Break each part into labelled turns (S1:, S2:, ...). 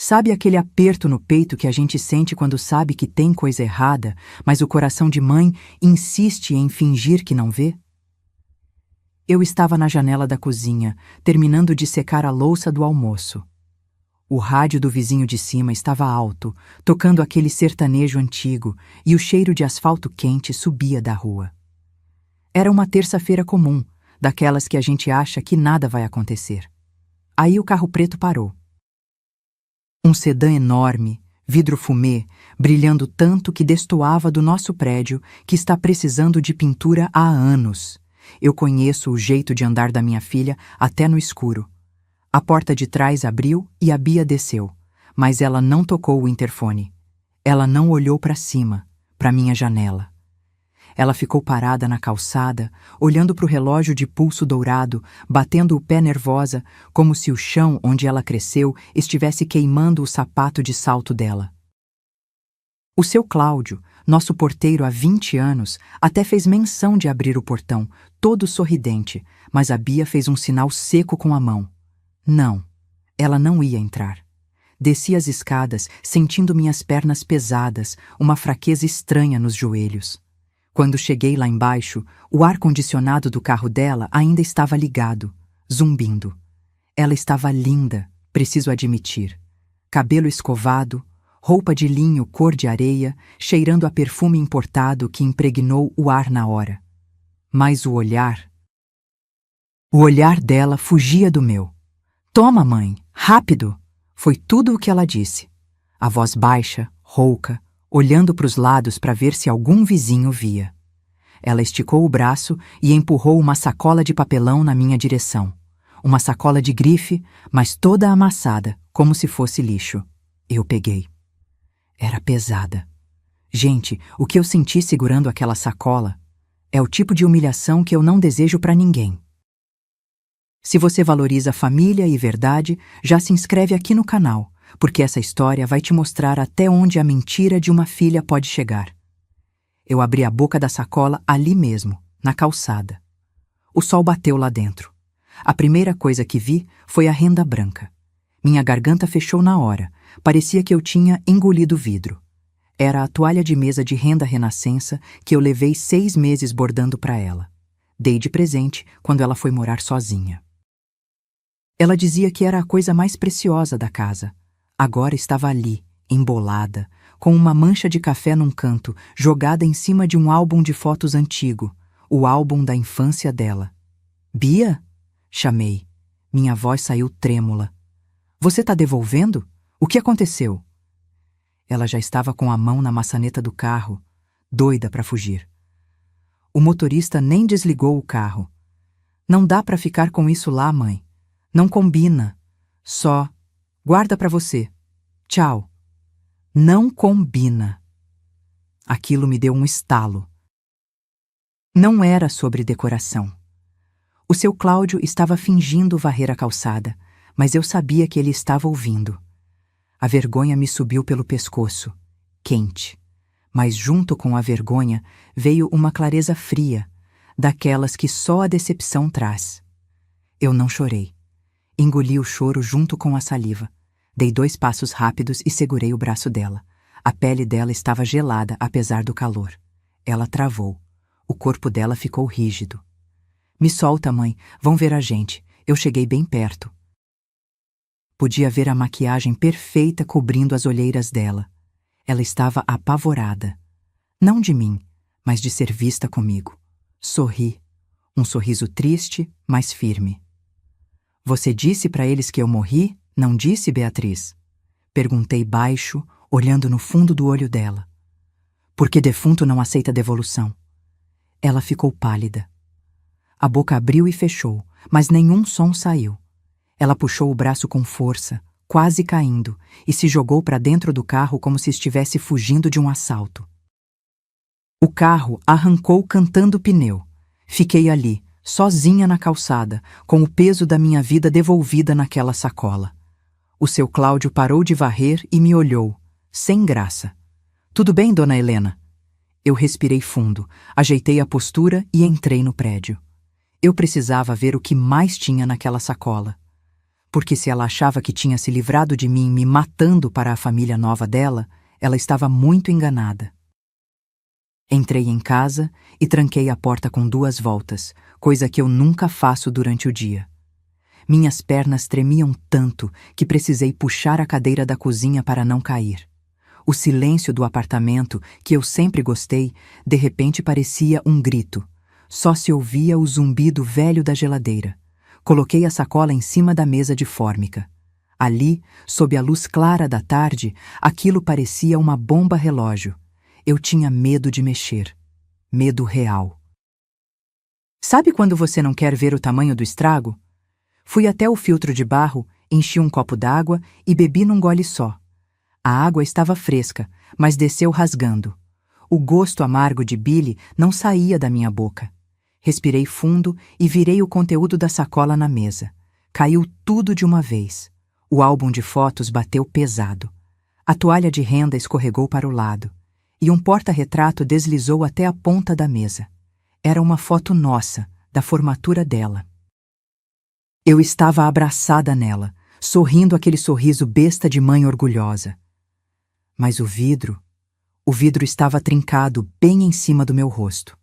S1: Sabe aquele aperto no peito que a gente sente quando sabe que tem coisa errada, mas o coração de mãe insiste em fingir que não vê? Eu estava na janela da cozinha, terminando de secar a louça do almoço. O rádio do vizinho de cima estava alto, tocando aquele sertanejo antigo, e o cheiro de asfalto quente subia da rua. Era uma terça-feira comum, daquelas que a gente acha que nada vai acontecer. Aí o carro preto parou. Um sedã enorme, vidro fumê, brilhando tanto que destoava do nosso prédio, que está precisando de pintura há anos. Eu conheço o jeito de andar da minha filha até no escuro. A porta de trás abriu e a Bia desceu, mas ela não tocou o interfone. Ela não olhou para cima, para minha janela. Ela ficou parada na calçada, olhando para o relógio de pulso dourado, batendo o pé nervosa, como se o chão onde ela cresceu estivesse queimando o sapato de salto dela. O seu Cláudio, nosso porteiro há 20 anos, até fez menção de abrir o portão, todo sorridente, mas a Bia fez um sinal seco com a mão. Não, ela não ia entrar. Desci as escadas, sentindo minhas pernas pesadas, uma fraqueza estranha nos joelhos. Quando cheguei lá embaixo, o ar-condicionado do carro dela ainda estava ligado, zumbindo. Ela estava linda, preciso admitir. Cabelo escovado, roupa de linho cor de areia, cheirando a perfume importado que impregnou o ar na hora. Mas o olhar dela fugia do meu. "Toma, mãe, rápido!" Foi tudo o que ela disse. A voz baixa, rouca, olhando para os lados para ver se algum vizinho via. Ela esticou o braço e empurrou uma sacola de papelão na minha direção. Uma sacola de grife, mas toda amassada, como se fosse lixo. Eu peguei. Era pesada. Gente, o que eu senti segurando aquela sacola é o tipo de humilhação que eu não desejo para ninguém. Se você valoriza família e verdade, já se inscreve aqui no canal, porque essa história vai te mostrar até onde a mentira de uma filha pode chegar. Eu abri a boca da sacola ali mesmo, na calçada. O sol bateu lá dentro. A primeira coisa que vi foi a renda branca. Minha garganta fechou na hora, parecia que eu tinha engolido vidro. Era a toalha de mesa de renda renascença que eu levei 6 meses bordando para ela. Dei de presente quando ela foi morar sozinha. Ela dizia que era a coisa mais preciosa da casa. Agora estava ali, embolada, com uma mancha de café num canto, jogada em cima de um álbum de fotos antigo, o álbum da infância dela. "Bia?" chamei. Minha voz saiu trêmula. "Você tá devolvendo? O que aconteceu?" Ela já estava com a mão na maçaneta do carro, doida para fugir. O motorista nem desligou o carro. "Não dá para ficar com isso lá, mãe. Não combina. Só guarda para você. Tchau." Não combina. Aquilo me deu um estalo. Não era sobre decoração. O seu Cláudio estava fingindo varrer a calçada, mas eu sabia que ele estava ouvindo. A vergonha me subiu pelo pescoço, quente. Mas junto com a vergonha veio uma clareza fria, daquelas que só a decepção traz. Eu não chorei. Engoli o choro junto com a saliva. Dei 2 passos rápidos e segurei o braço dela. A pele dela estava gelada, apesar do calor. Ela travou. O corpo dela ficou rígido. "Me solta, mãe. Vão ver a gente." Eu cheguei bem perto. Podia ver a maquiagem perfeita cobrindo as olheiras dela. Ela estava apavorada. Não de mim, mas de ser vista comigo. Sorri. Um sorriso triste, mas firme. "Você disse para eles que eu morri? Não disse, Beatriz?" Perguntei baixo, olhando no fundo do olho dela. "Porque defunto não aceita devolução." Ela ficou pálida. A boca abriu e fechou, mas nenhum som saiu. Ela puxou o braço com força, quase caindo, e se jogou para dentro do carro como se estivesse fugindo de um assalto. O carro arrancou cantando pneu. Fiquei ali, sozinha na calçada, com o peso da minha vida devolvida naquela sacola. O seu Cláudio parou de varrer e me olhou, sem graça. "Tudo bem, dona Helena?" Eu respirei fundo, ajeitei a postura e entrei no prédio. Eu precisava ver o que mais tinha naquela sacola. porque se ela achava que tinha se livrado de mim me matando para a família nova dela, ela estava muito enganada. Entrei em casa e tranquei a porta com 2 voltas, coisa que eu nunca faço durante o dia. Minhas pernas tremiam tanto que precisei puxar a cadeira da cozinha para não cair. O silêncio do apartamento, que eu sempre gostei, de repente parecia um grito. Só se ouvia o zumbido velho da geladeira. Coloquei a sacola em cima da mesa de fórmica. Ali, sob a luz clara da tarde, aquilo parecia uma bomba relógio. Eu tinha medo de mexer. Medo real. Sabe quando você não quer ver o tamanho do estrago? Fui até o filtro de barro, enchi um copo d'água e bebi num gole só. A água estava fresca, mas desceu rasgando. O gosto amargo de Billy não saía da minha boca. Respirei fundo e virei o conteúdo da sacola na mesa. Caiu tudo de uma vez. O álbum de fotos bateu pesado. A toalha de renda escorregou para o lado. E um porta-retrato deslizou até a ponta da mesa. Era uma foto nossa, da formatura dela. Eu estava abraçada nela, sorrindo aquele sorriso besta de mãe orgulhosa. Mas o vidro estava trincado bem em cima do meu rosto.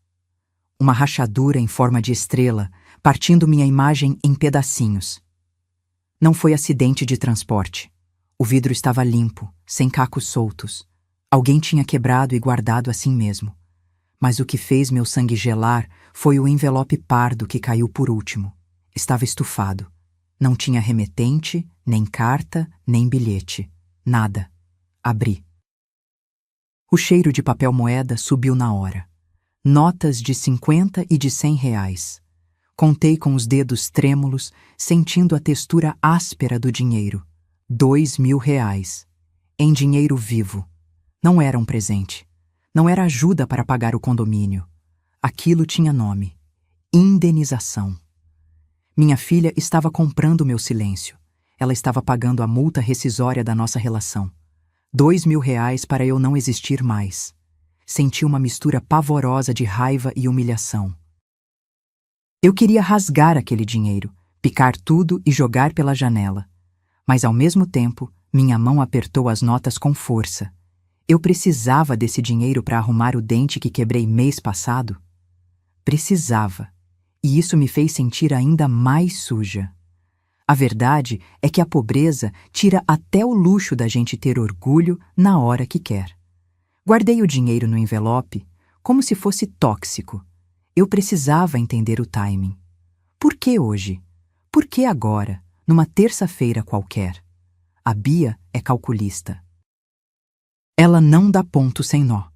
S1: Uma rachadura em forma de estrela, partindo minha imagem em pedacinhos. Não foi acidente de transporte. O vidro estava limpo, sem cacos soltos. Alguém tinha quebrado e guardado assim mesmo. Mas o que fez meu sangue gelar foi o envelope pardo que caiu por último. Estava estufado. Não tinha remetente, nem carta, nem bilhete. Nada. Abri. O cheiro de papel moeda subiu na hora. Notas de 50 e de 100 reais. Contei com os dedos trêmulos, sentindo a textura áspera do dinheiro. 2.000 reais. Em dinheiro vivo. Não era um presente. Não era ajuda para pagar o condomínio. Aquilo tinha nome. Indenização. Minha filha estava comprando meu silêncio. Ela estava pagando a multa rescisória da nossa relação. 2.000 reais para eu não existir mais. Senti uma mistura pavorosa de raiva e humilhação. Eu queria rasgar aquele dinheiro, picar tudo e jogar pela janela. Mas ao mesmo tempo, minha mão apertou as notas com força. Eu precisava desse dinheiro para arrumar o dente que quebrei mês passado. Precisava. E isso me fez sentir ainda mais suja. A verdade é que a pobreza tira até o luxo da gente ter orgulho na hora que quer. Guardei o dinheiro no envelope como se fosse tóxico. Eu precisava entender o timing. Por que hoje? Por que agora, numa terça-feira qualquer? A Bia é calculista. Ela não dá ponto sem nó.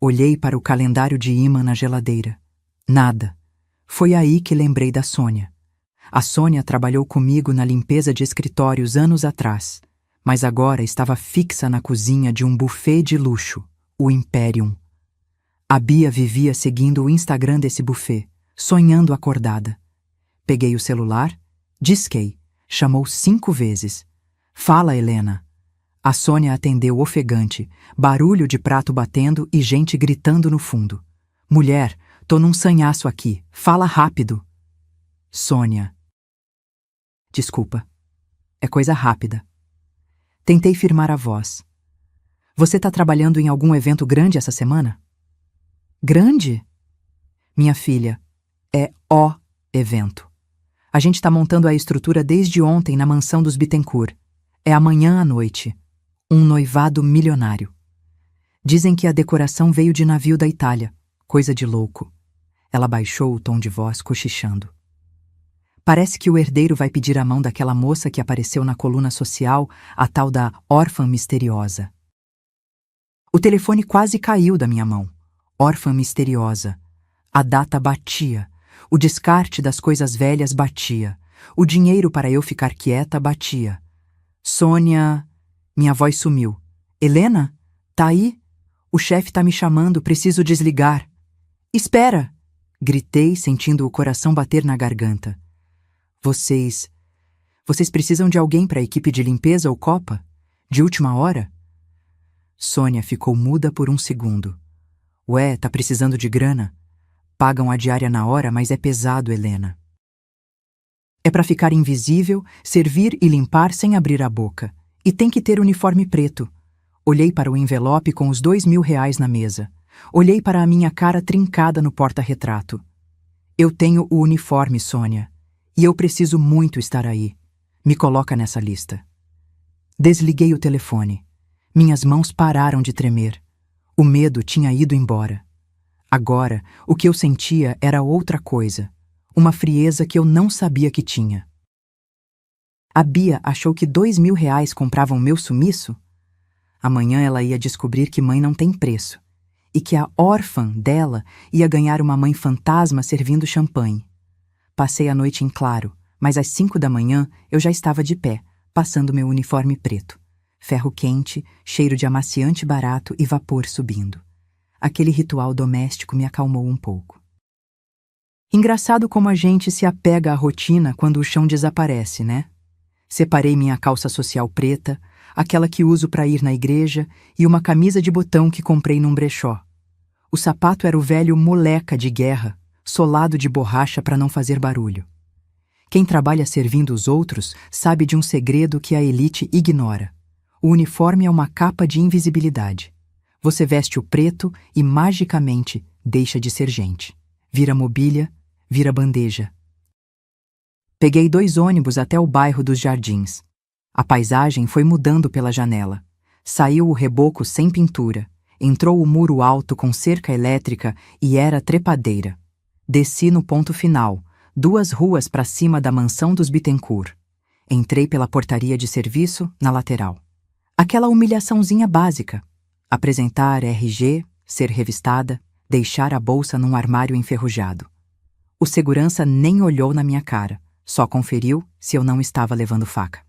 S1: Olhei para o calendário de ímã na geladeira. Nada. Foi aí que lembrei da Sônia. A Sônia trabalhou comigo na limpeza de escritórios anos atrás, mas agora estava fixa na cozinha de um buffet de luxo, o Imperium. A Bia vivia seguindo o Instagram desse buffet, sonhando acordada. Peguei o celular, disquei, chamou 5 vezes. Fala, Helena. A Sônia atendeu ofegante, barulho de prato batendo e gente gritando no fundo. Mulher, tô num sanhaço aqui, fala rápido. Sônia. Desculpa. É coisa rápida. Tentei firmar a voz. Você tá trabalhando em algum evento grande essa semana? Grande? Minha filha, é o evento. A gente tá montando a estrutura desde ontem na mansão dos Bittencourt. É amanhã à noite. Um noivado milionário. Dizem que a decoração veio de navio da Itália. Coisa de louco. Ela baixou o tom de voz, cochichando. Parece que o herdeiro vai pedir a mão daquela moça que apareceu na coluna social, a tal da órfã misteriosa. O telefone quase caiu da minha mão. Órfã misteriosa. A data batia. O descarte das coisas velhas batia. O dinheiro para eu ficar quieta batia. Sônia... Minha voz sumiu. Helena? Tá aí? O chefe tá me chamando, preciso desligar. Espera! Gritei, sentindo o coração bater na garganta. Vocês precisam de alguém para a equipe de limpeza ou copa? De última hora? Sônia ficou muda por um segundo. Ué, tá precisando de grana? Pagam a diária na hora, mas é pesado, Helena. É para ficar invisível, servir e limpar sem abrir a boca. E tem que ter uniforme preto. Olhei para o envelope com os R$ 2.000 na mesa. Olhei para a minha cara trincada no porta-retrato. Eu tenho o uniforme, Sônia. E eu preciso muito estar aí. Me coloca nessa lista. Desliguei o telefone. Minhas mãos pararam de tremer. O medo tinha ido embora. Agora, o que eu sentia era outra coisa. Uma frieza que eu não sabia que tinha. A Bia achou que R$ 2.000 compravam meu sumiço? Amanhã ela ia descobrir que mãe não tem preço. E que a órfã dela ia ganhar uma mãe fantasma servindo champanhe. Passei a noite em claro, mas às 5 da manhã eu já estava de pé, passando meu uniforme preto. Ferro quente, cheiro de amaciante barato e vapor subindo. Aquele ritual doméstico me acalmou um pouco. Engraçado como a gente se apega à rotina quando o chão desaparece, né? Separei minha calça social preta, aquela que uso para ir na igreja, e uma camisa de botão que comprei num brechó. O sapato era o velho moleca de guerra, solado de borracha para não fazer barulho. Quem trabalha servindo os outros sabe de um segredo que a elite ignora. O uniforme é uma capa de invisibilidade. Você veste o preto e, magicamente, deixa de ser gente. Vira mobília, vira bandeja. Peguei 2 ônibus até o bairro dos Jardins. A paisagem foi mudando pela janela. Saiu o reboco sem pintura. Entrou o muro alto com cerca elétrica e era trepadeira. Desci no ponto final, 2 ruas para cima da mansão dos Bittencourt. Entrei pela portaria de serviço, na lateral. Aquela humilhaçãozinha básica. Apresentar RG, ser revistada, deixar a bolsa num armário enferrujado. O segurança nem olhou na minha cara, só conferiu se eu não estava levando faca.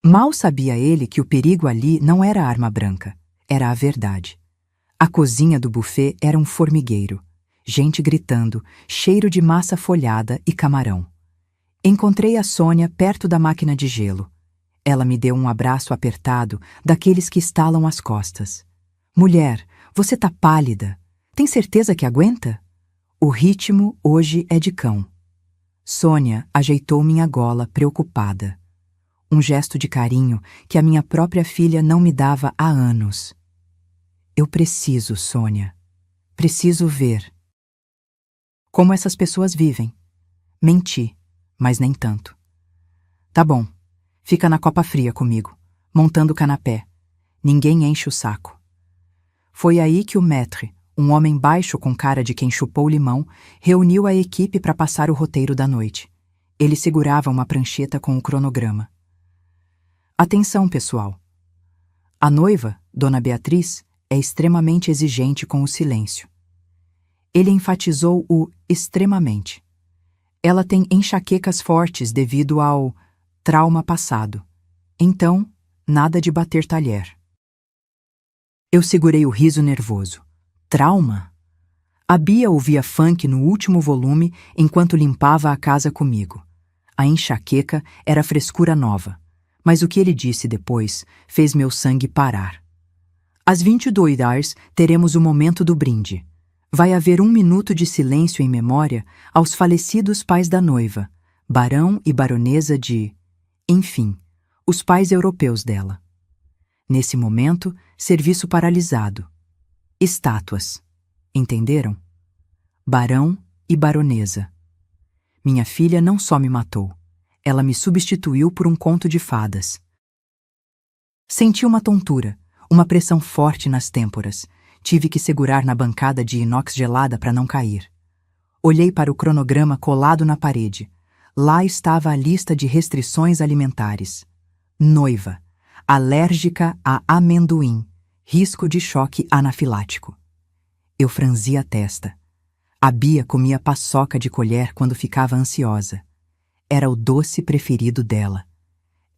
S1: Mal sabia ele que o perigo ali não era a arma branca, era a verdade. A cozinha do buffet era um formigueiro. Gente gritando, cheiro de massa folhada e camarão. Encontrei a Sônia perto da máquina de gelo. Ela me deu um abraço apertado, daqueles que estalam as costas. Mulher, você tá pálida. Tem certeza que aguenta? O ritmo hoje é de cão. Sônia ajeitou minha gola preocupada. Um gesto de carinho que a minha própria filha não me dava há anos. Eu preciso, Sônia. Preciso ver. Como essas pessoas vivem. Menti, mas nem tanto. Tá bom, fica na copa fria comigo, montando o canapé. Ninguém enche o saco. Foi aí que o maître, um homem baixo com cara de quem chupou limão, reuniu a equipe para passar o roteiro da noite. Ele segurava uma prancheta com o cronograma. Atenção, pessoal. A noiva, Dona Beatriz, é extremamente exigente com o silêncio. Ele enfatizou o extremamente. Ela tem enxaquecas fortes devido ao trauma passado. Então, nada de bater talher. Eu segurei o riso nervoso. Trauma? A Bia ouvia funk no último volume enquanto limpava a casa comigo. A enxaqueca era frescura nova, mas o que ele disse depois fez meu sangue parar. Às 22h teremos o momento do brinde. Vai haver 1 minuto de silêncio em memória aos falecidos pais da noiva, barão e baronesa de... Enfim, os pais europeus dela. Nesse momento, serviço paralisado. Estátuas. Entenderam? Barão e baronesa. Minha filha não só me matou, ela me substituiu por um conto de fadas. Senti uma tontura, uma pressão forte nas têmporas. Tive que segurar na bancada de inox gelada para não cair. Olhei para o cronograma colado na parede. Lá estava a lista de restrições alimentares. Noiva. Alérgica a amendoim. Risco de choque anafilático. Eu franzi a testa. A Bia comia paçoca de colher quando ficava ansiosa. Era o doce preferido dela.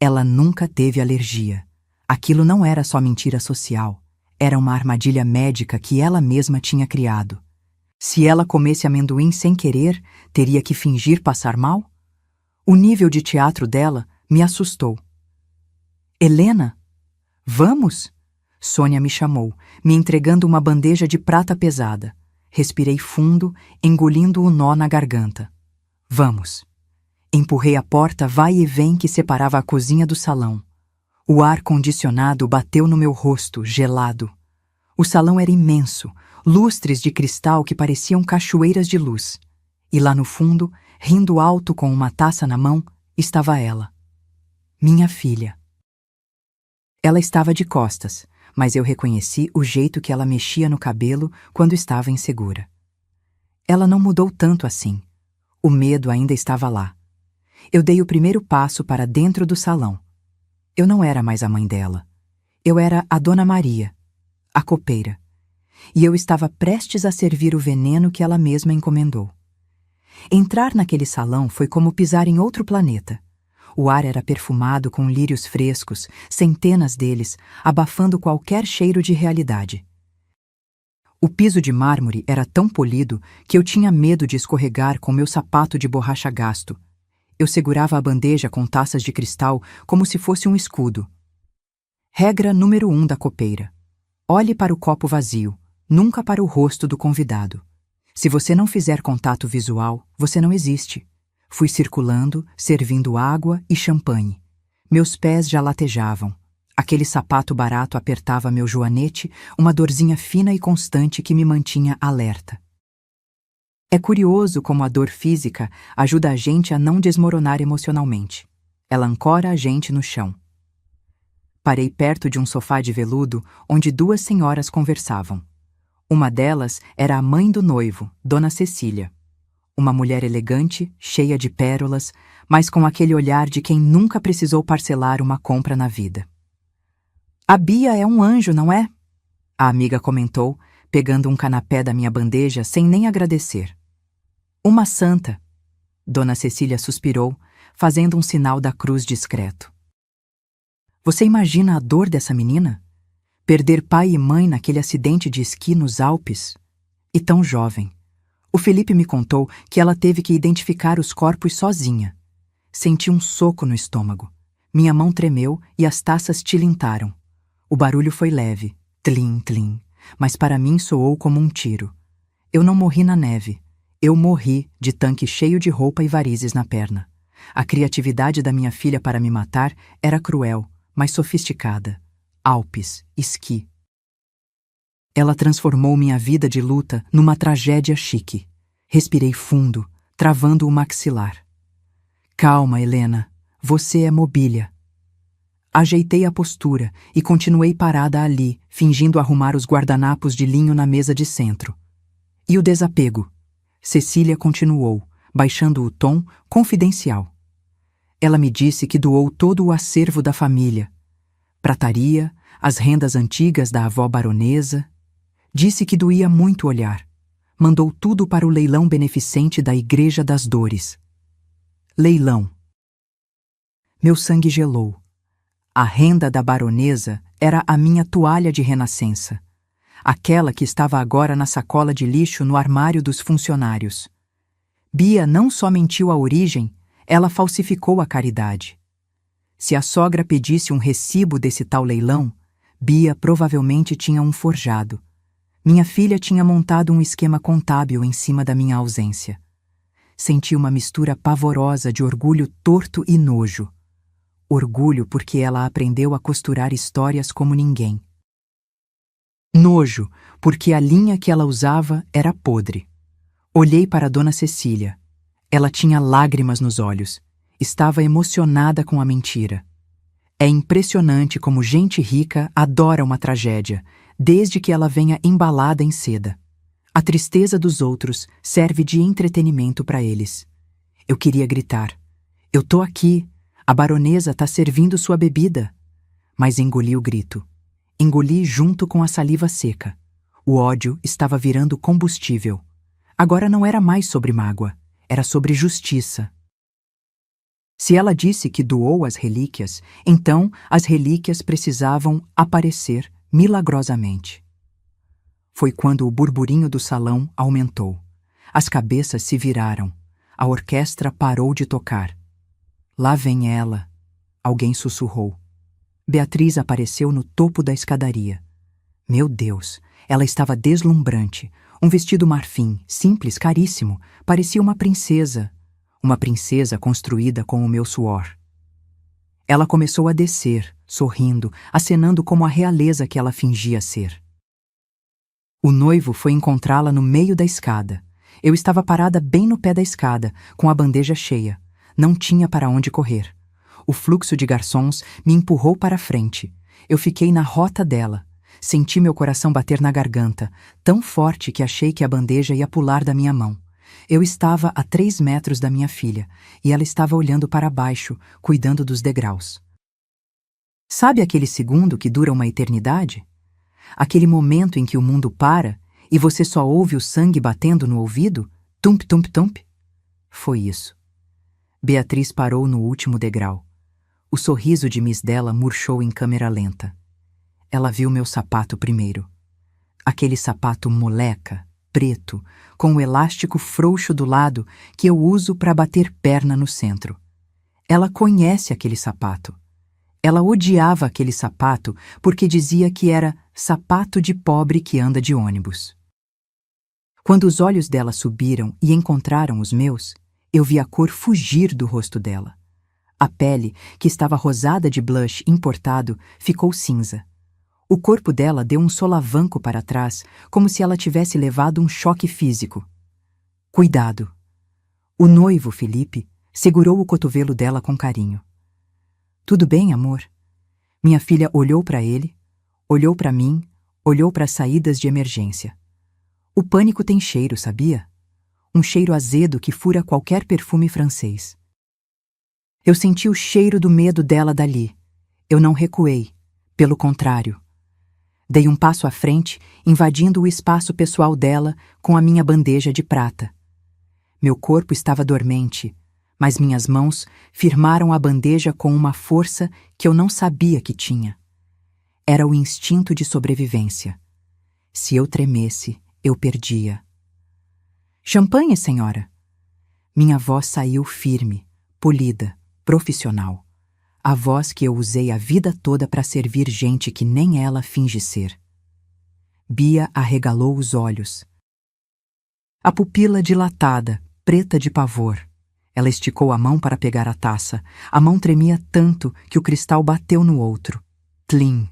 S1: Ela nunca teve alergia. Aquilo não era só mentira social. Era uma armadilha médica que ela mesma tinha criado. Se ela comesse amendoim sem querer, teria que fingir passar mal? O nível de teatro dela me assustou. Helena? Vamos? Sônia me chamou, me entregando uma bandeja de prata pesada. Respirei fundo, engolindo o nó na garganta. Vamos. Empurrei a porta vai e vem que separava a cozinha do salão. O ar-condicionado bateu no meu rosto, gelado. O salão era imenso, lustres de cristal que pareciam cachoeiras de luz. E lá no fundo, rindo alto com uma taça na mão, estava ela. Minha filha. Ela estava de costas, mas eu reconheci o jeito que ela mexia no cabelo quando estava insegura. Ela não mudou tanto assim. O medo ainda estava lá. Eu dei o primeiro passo para dentro do salão. Eu não era mais a mãe dela. Eu era a Dona Maria, a copeira. E eu estava prestes a servir o veneno que ela mesma encomendou. Entrar naquele salão foi como pisar em outro planeta. O ar era perfumado com lírios frescos, centenas deles, abafando qualquer cheiro de realidade. O piso de mármore era tão polido que eu tinha medo de escorregar com meu sapato de borracha gasto. Eu segurava a bandeja com taças de cristal como se fosse um escudo. Regra número 1 da copeira: olhe para o copo vazio, nunca para o rosto do convidado. Se você não fizer contato visual, você não existe. Fui circulando, servindo água e champanhe. Meus pés já latejavam. Aquele sapato barato apertava meu joanete, uma dorzinha fina e constante que me mantinha alerta. É curioso como a dor física ajuda a gente a não desmoronar emocionalmente. Ela ancora a gente no chão. Parei perto de um sofá de veludo onde duas senhoras conversavam. Uma delas era a mãe do noivo, Dona Cecília. Uma mulher elegante, cheia de pérolas, mas com aquele olhar de quem nunca precisou parcelar uma compra na vida. "A Bia é um anjo, não é?" a amiga comentou, pegando um canapé da minha bandeja sem nem agradecer. "Uma santa", Dona Cecília suspirou, fazendo um sinal da cruz discreto. Você imagina a dor dessa menina? Perder pai e mãe naquele acidente de esqui nos Alpes? E tão jovem. O Felipe me contou que ela teve que identificar os corpos sozinha. Senti um soco no estômago. Minha mão tremeu e as taças tilintaram. O barulho foi leve, tlim, tlim, mas para mim soou como um tiro. Eu não morri na neve. Eu morri de tanque cheio de roupa e varizes na perna. A criatividade da minha filha para me matar era cruel, mas sofisticada. Alpes, esqui. Ela transformou minha vida de luta numa tragédia chique. Respirei fundo, travando o maxilar. "Calma, Helena. Você é mobília." Ajeitei a postura e continuei parada ali, fingindo arrumar os guardanapos de linho na mesa de centro. "E o desapego?" Cecília continuou, baixando o tom, confidencial. Ela me disse que doou todo o acervo da família. Prataria, as rendas antigas da avó baronesa. Disse que doía muito olhar. Mandou tudo para o leilão beneficente da Igreja das Dores. Leilão. Meu sangue gelou. A renda da baronesa era a minha toalha de renascença. Aquela que estava agora na sacola de lixo no armário dos funcionários. Bia não só mentiu a origem, ela falsificou a caridade. Se a sogra pedisse um recibo desse tal leilão, Bia provavelmente tinha um forjado. Minha filha tinha montado um esquema contábil em cima da minha ausência. Senti uma mistura pavorosa de orgulho torto e nojo. Orgulho porque ela aprendeu a costurar histórias como ninguém. Nojo porque a linha que ela usava era podre. Olhei para Dona Cecília. Ela tinha lágrimas nos olhos. Estava emocionada com a mentira. É impressionante como gente rica adora uma tragédia, desde que ela venha embalada em seda. A tristeza dos outros serve de entretenimento para eles. Eu queria gritar: "Eu tô aqui, a baronesa tá servindo sua bebida." Mas engoli o grito. Engoli junto com a saliva seca. O ódio estava virando combustível. Agora não era mais sobre mágoa, era sobre justiça. Se ela disse que doou as relíquias, então as relíquias precisavam aparecer milagrosamente. Foi quando o burburinho do salão aumentou. As cabeças se viraram. A orquestra parou de tocar. "Lá vem ela", alguém sussurrou. Beatriz apareceu no topo da escadaria. Meu Deus, ela estava deslumbrante. Um vestido marfim, simples, caríssimo, parecia uma princesa. uma princesa construída com o meu suor. Ela começou a descer, sorrindo, acenando como a realeza que ela fingia ser. O noivo foi encontrá-la no meio da escada. Eu estava parada bem no pé da escada, com a bandeja cheia. Não tinha para onde correr. O fluxo de garçons me empurrou para a frente. Eu fiquei na rota dela. Senti meu coração bater na garganta, tão forte que achei que a bandeja ia pular da minha mão. Eu estava a 3 metros da minha filha, e ela estava olhando para baixo, cuidando dos degraus. Sabe aquele segundo que dura uma eternidade? Aquele momento em que o mundo para e você só ouve o sangue batendo no ouvido? Tump, tump, tump. Foi isso. Beatriz parou no último degrau. O sorriso de Miss dela murchou em câmera lenta. Ela viu meu sapato primeiro. Aquele sapato moleca, preto, com o elástico frouxo do lado que eu uso para bater perna no centro. Ela conhece aquele sapato. Ela odiava aquele sapato porque dizia que era sapato de pobre que anda de ônibus. Quando os olhos dela subiram e encontraram os meus, eu vi a cor fugir do rosto dela. A pele, que estava rosada de blush importado, ficou cinza. O corpo dela deu um solavanco para trás, como se ela tivesse levado um choque físico. Cuidado! O noivo, Felipe, segurou o cotovelo dela com carinho. Tudo bem, amor? Minha filha olhou para ele, olhou para mim, olhou para as saídas de emergência. O pânico tem cheiro, sabia? Um cheiro azedo que fura qualquer perfume francês. Eu senti o cheiro do medo dela dali. Eu não recuei, pelo contrário. Dei um passo à frente, invadindo o espaço pessoal dela com a minha bandeja de prata. Meu corpo estava dormente, mas minhas mãos firmaram a bandeja com uma força que eu não sabia que tinha. Era o instinto de sobrevivência. Se eu tremesse, eu perdia. Champanhe, senhora! Minha voz saiu firme, polida, profissional. A voz que eu usei a vida toda para servir gente que nem ela finge ser. Bia arregalou os olhos. A pupila dilatada, preta de pavor. Ela esticou a mão para pegar a taça. A mão tremia tanto que o cristal bateu no outro. Tlim!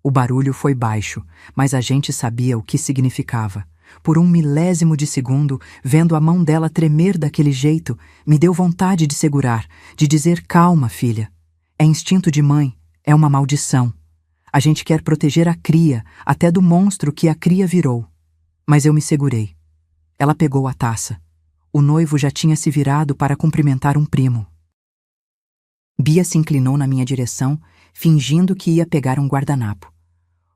S1: O barulho foi baixo, mas a gente sabia o que significava. Por um milésimo de segundo, vendo a mão dela tremer daquele jeito, me deu vontade de segurar, de dizer: calma, filha. É instinto de mãe, é uma maldição. A gente quer proteger a cria, até do monstro que a cria virou. Mas eu me segurei. Ela pegou a taça. O noivo já tinha se virado para cumprimentar um primo. Bia se inclinou na minha direção, fingindo que ia pegar um guardanapo.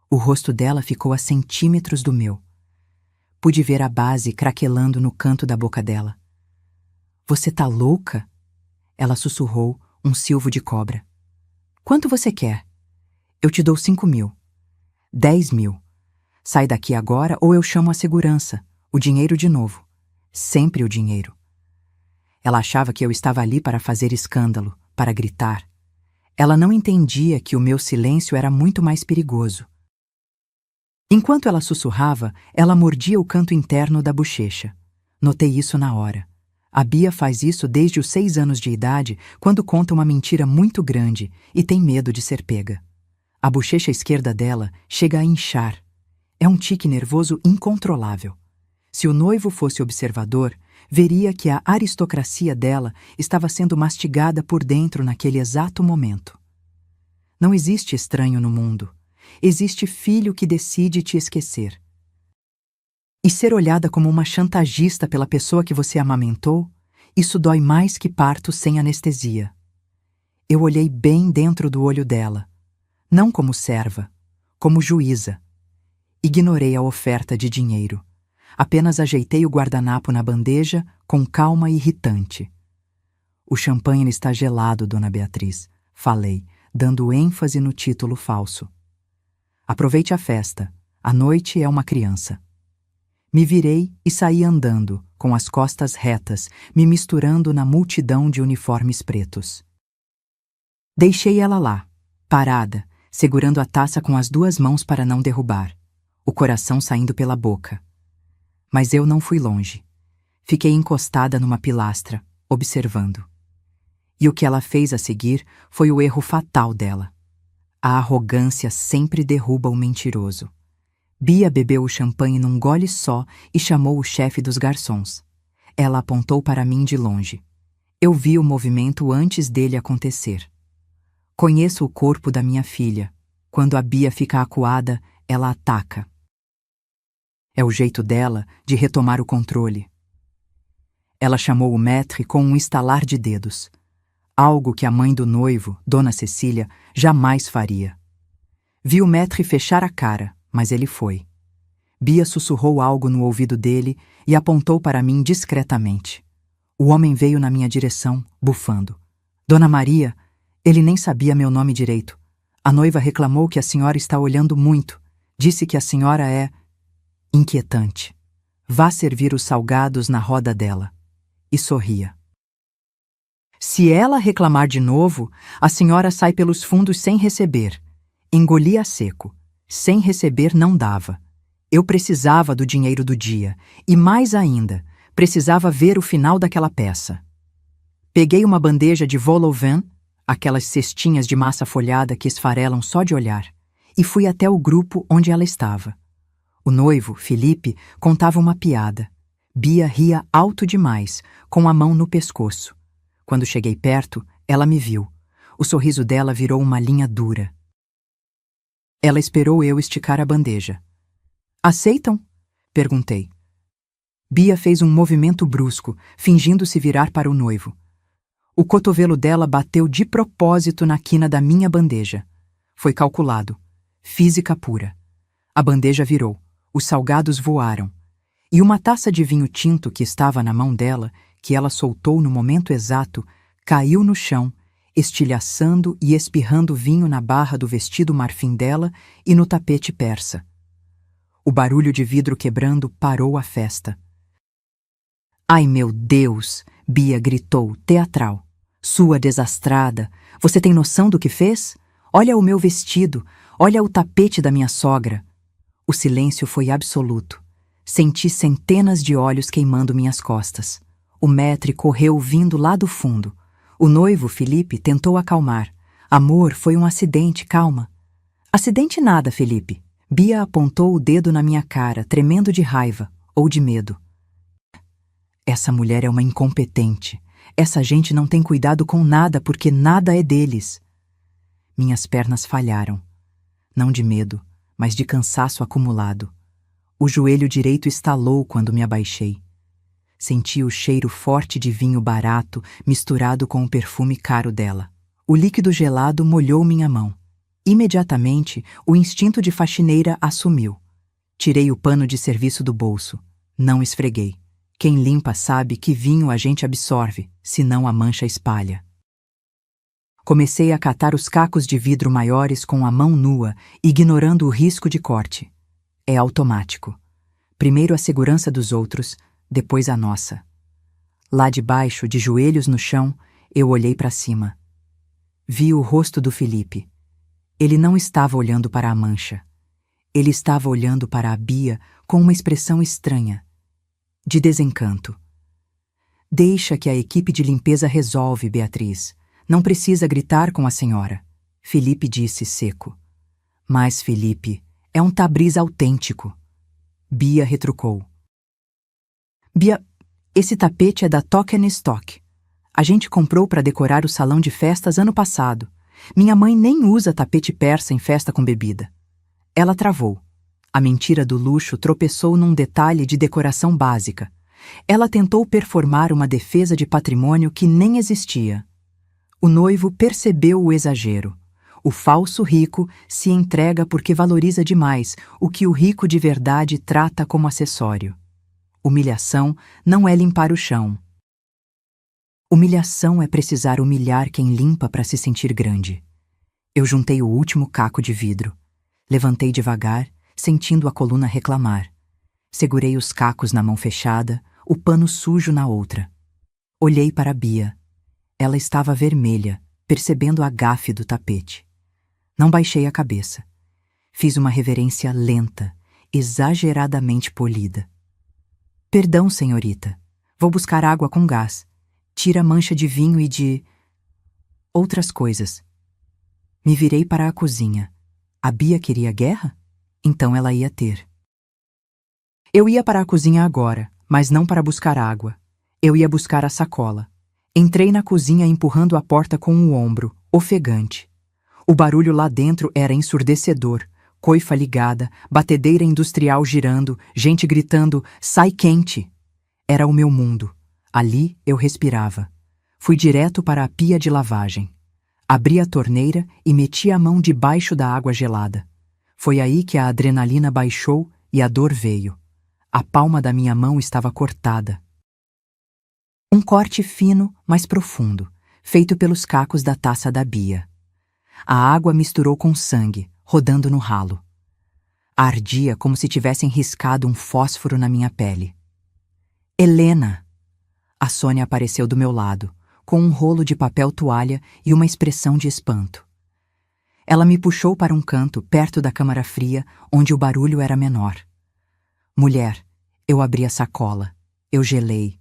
S1: O rosto dela ficou a centímetros do meu. Pude ver a base craquelando no canto da boca dela. Você tá louca? Ela sussurrou, um silvo de cobra. Quanto você quer? Eu te dou 5.000. 10.000. Sai daqui agora ou eu chamo a segurança. O dinheiro de novo. Sempre o dinheiro. Ela achava que eu estava ali para fazer escândalo, para gritar. Ela não entendia que o meu silêncio era muito mais perigoso. Enquanto ela sussurrava, ela mordia o canto interno da bochecha. Notei isso na hora. A Bia faz isso desde os 6 anos de idade, quando conta uma mentira muito grande e tem medo de ser pega. A bochecha esquerda dela chega a inchar. É um tique nervoso incontrolável. Se o noivo fosse observador, veria que a aristocracia dela estava sendo mastigada por dentro naquele exato momento. Não existe estranho no mundo. Existe filho que decide te esquecer. E ser olhada como uma chantagista pela pessoa que você amamentou, isso dói mais que parto sem anestesia. Eu olhei bem dentro do olho dela, não como serva, como juíza. Ignorei a oferta de dinheiro. Apenas ajeitei o guardanapo na bandeja com calma irritante. O champanhe está gelado, dona Beatriz, falei, dando ênfase no título falso. Aproveite a festa. A noite é uma criança. Me virei e saí andando, com as costas retas, me misturando na multidão de uniformes pretos. Deixei ela lá, parada, segurando a taça com as 2 mãos para não derrubar, o coração saindo pela boca. Mas eu não fui longe. Fiquei encostada numa pilastra, observando. E o que ela fez a seguir foi o erro fatal dela. A arrogância sempre derruba o mentiroso. Bia bebeu o champanhe num gole só e chamou o chefe dos garçons. Ela apontou para mim de longe. Eu vi o movimento antes dele acontecer. Conheço o corpo da minha filha. Quando a Bia fica acuada, ela ataca. É o jeito dela de retomar o controle. Ela chamou o maître com um estalar de dedos. Algo que a mãe do noivo, Dona Cecília, jamais faria. Vi o maître fechar a cara, mas ele foi. Bia sussurrou algo no ouvido dele e apontou para mim discretamente. O homem veio na minha direção, bufando. Dona Maria, ele nem sabia meu nome direito. A noiva reclamou que a senhora está olhando muito. Disse que a senhora é inquietante. Vá servir os salgados na roda dela. E sorria. Se ela reclamar de novo, a senhora sai pelos fundos sem receber. Engoli a seco. Sem receber não dava. Eu precisava do dinheiro do dia. E mais ainda, precisava ver o final daquela peça. Peguei uma bandeja de vol au vent, aquelas cestinhas de massa folhada que esfarelam só de olhar, e fui até o grupo onde ela estava. O noivo, Felipe, contava uma piada. Bia ria alto demais, com a mão no pescoço. Quando cheguei perto, ela me viu. O sorriso dela virou uma linha dura. Ela esperou eu esticar a bandeja. Aceitam? Perguntei. Bia fez um movimento brusco, fingindo se virar para o noivo. O cotovelo dela bateu de propósito na quina da minha bandeja. Foi calculado. Física pura. A bandeja virou. Os salgados voaram. E uma taça de vinho tinto que estava na mão dela, que ela soltou no momento exato, caiu no chão, estilhaçando e espirrando vinho na barra do vestido marfim dela e no tapete persa. O barulho de vidro quebrando parou a festa. Ai, meu Deus! Bia gritou, teatral. Sua desastrada! Você tem noção do que fez? Olha o meu vestido! Olha o tapete da minha sogra! O silêncio foi absoluto. Senti centenas de olhos queimando minhas costas. O maître correu vindo lá do fundo. O noivo, Felipe, tentou acalmar. Amor, foi um acidente, calma. Acidente nada, Felipe. Bia apontou o dedo na minha cara, tremendo de raiva ou de medo. Essa mulher é uma incompetente. Essa gente não tem cuidado com nada porque nada é deles. Minhas pernas falharam. Não de medo, mas de cansaço acumulado. O joelho direito estalou quando me abaixei. Senti o cheiro forte de vinho barato misturado com o perfume caro dela. O líquido gelado molhou minha mão. Imediatamente, o instinto de faxineira assumiu. Tirei o pano de serviço do bolso. Não esfreguei. Quem limpa sabe que vinho a gente absorve, senão a mancha espalha. Comecei a catar os cacos de vidro maiores com a mão nua, ignorando o risco de corte. É automático. Primeiro a segurança dos outros, depois a nossa. Lá de baixo, de joelhos no chão, eu olhei para cima. Vi o rosto do Felipe. Ele não estava olhando para a mancha. Ele estava olhando para a Bia com uma expressão estranha, de desencanto. Deixa que a equipe de limpeza resolve, Beatriz. Não precisa gritar com a senhora, Felipe disse seco. Mas, Felipe, é um Tabriz autêntico. Bia retrucou. Bia, esse tapete é da Token Stock. A gente comprou para decorar o salão de festas ano passado. Minha mãe nem usa tapete persa em festa com bebida. Ela travou. A mentira do luxo tropeçou num detalhe de decoração básica. Ela tentou performar uma defesa de patrimônio que nem existia. O noivo percebeu o exagero. O falso rico se entrega porque valoriza demais o que o rico de verdade trata como acessório. Humilhação não é limpar o chão. Humilhação é precisar humilhar quem limpa para se sentir grande. Eu juntei o último caco de vidro. Levantei devagar, sentindo a coluna reclamar. Segurei os cacos na mão fechada, o pano sujo na outra. Olhei para a Bia. Ela estava vermelha, percebendo a gafe do tapete. Não baixei a cabeça. Fiz uma reverência lenta, exageradamente polida. Perdão, senhorita. Vou buscar água com gás. tira a mancha de vinho e de outras coisas. Me virei para a cozinha. A Bia queria guerra? Então ela ia ter. Eu ia para a cozinha agora, mas não para buscar água. Eu ia buscar a sacola. Entrei na cozinha empurrando a porta com o ombro, ofegante. O barulho lá dentro era ensurdecedor. Coifa ligada, batedeira industrial girando, gente gritando, sai quente. Era o meu mundo. Ali eu respirava. Fui direto para a pia de lavagem. Abri a torneira e meti a mão debaixo da água gelada. Foi aí que a adrenalina baixou e a dor veio. A palma da minha mão estava cortada. Um corte fino, mas profundo, feito pelos cacos da taça da Bia. A água misturou com sangue, rodando no ralo. Ardia como se tivessem riscado um fósforo na minha pele. Helena! A Sônia apareceu do meu lado, com um rolo de papel toalha e uma expressão de espanto. Ela me puxou para um canto, perto da câmara fria, onde o barulho era menor. Mulher, eu abri a sacola. Eu gelei.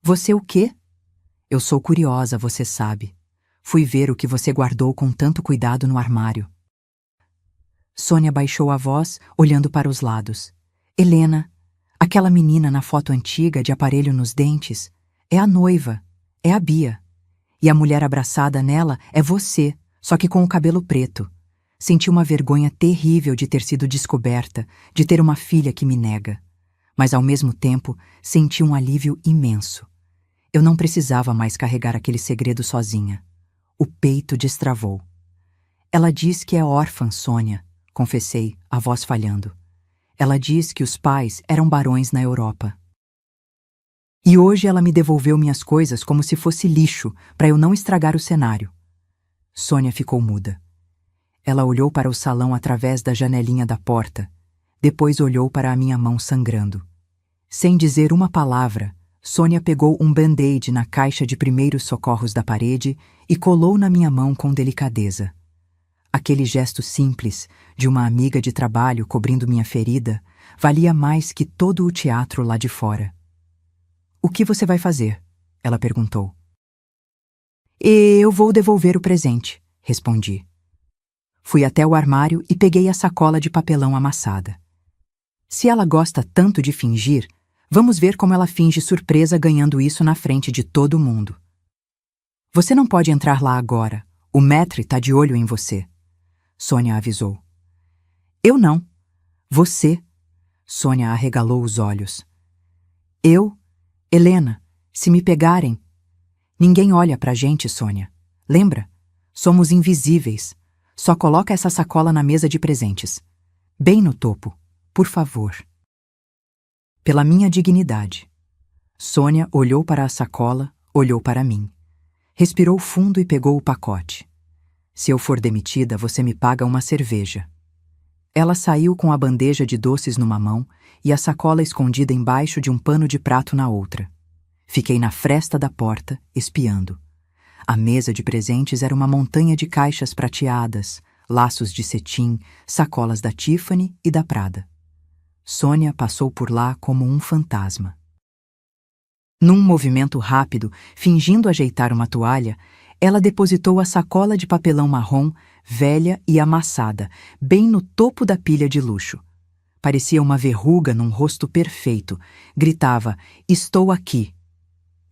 S1: Você o quê? Eu sou curiosa, você sabe. Fui ver o que você guardou com tanto cuidado no armário. Sônia baixou a voz, olhando para os lados. Helena, aquela menina na foto antiga de aparelho nos dentes, é a noiva, é a Bia. E a mulher abraçada nela é você, só que com o cabelo preto. Senti uma vergonha terrível de ter sido descoberta, de ter uma filha que me nega. Mas ao mesmo tempo, senti um alívio imenso. Eu não precisava mais carregar aquele segredo sozinha. O peito destravou. Ela diz que é órfã, Sônia, confessei, a voz falhando. Ela diz que os pais eram barões na Europa. E hoje ela me devolveu minhas coisas como se fosse lixo, para eu não estragar o cenário. Sônia ficou muda. Ela olhou para o salão através da janelinha da porta, depois olhou para a minha mão sangrando. Sem dizer uma palavra, Sônia pegou um band-aid na caixa de primeiros socorros da parede e colou na minha mão com delicadeza. Aquele gesto simples, de uma amiga de trabalho cobrindo minha ferida, valia mais que todo o teatro lá de fora. O que você vai fazer? Ela perguntou. Eu vou devolver o presente, respondi. Fui até o armário e peguei a sacola de papelão amassada. Se ela gosta tanto de fingir, vamos ver como ela finge surpresa ganhando isso na frente de todo mundo. Você não pode entrar lá agora. O maître tá de olho em você. Sônia avisou. Eu não. Você. Sônia arregalou os olhos. Eu? Helena, se me pegarem... Ninguém olha pra gente, Sônia. Lembra? Somos invisíveis. Só coloca essa sacola na mesa de presentes. Bem no topo, por favor. Pela minha dignidade. Sônia olhou para a sacola, olhou para mim. Respirou fundo e pegou o pacote. Se eu for demitida, você me paga uma cerveja. Ela saiu com a bandeja de doces numa mão e a sacola escondida embaixo de um pano de prato na outra. Fiquei na fresta da porta, espiando. A mesa de presentes era uma montanha de caixas prateadas, laços de cetim, sacolas da Tiffany e da Prada. Sônia passou por lá como um fantasma. Num movimento rápido, fingindo ajeitar uma toalha, ela depositou a sacola de papelão marrom, velha e amassada, bem no topo da pilha de luxo. Parecia uma verruga num rosto perfeito. Gritava, estou aqui.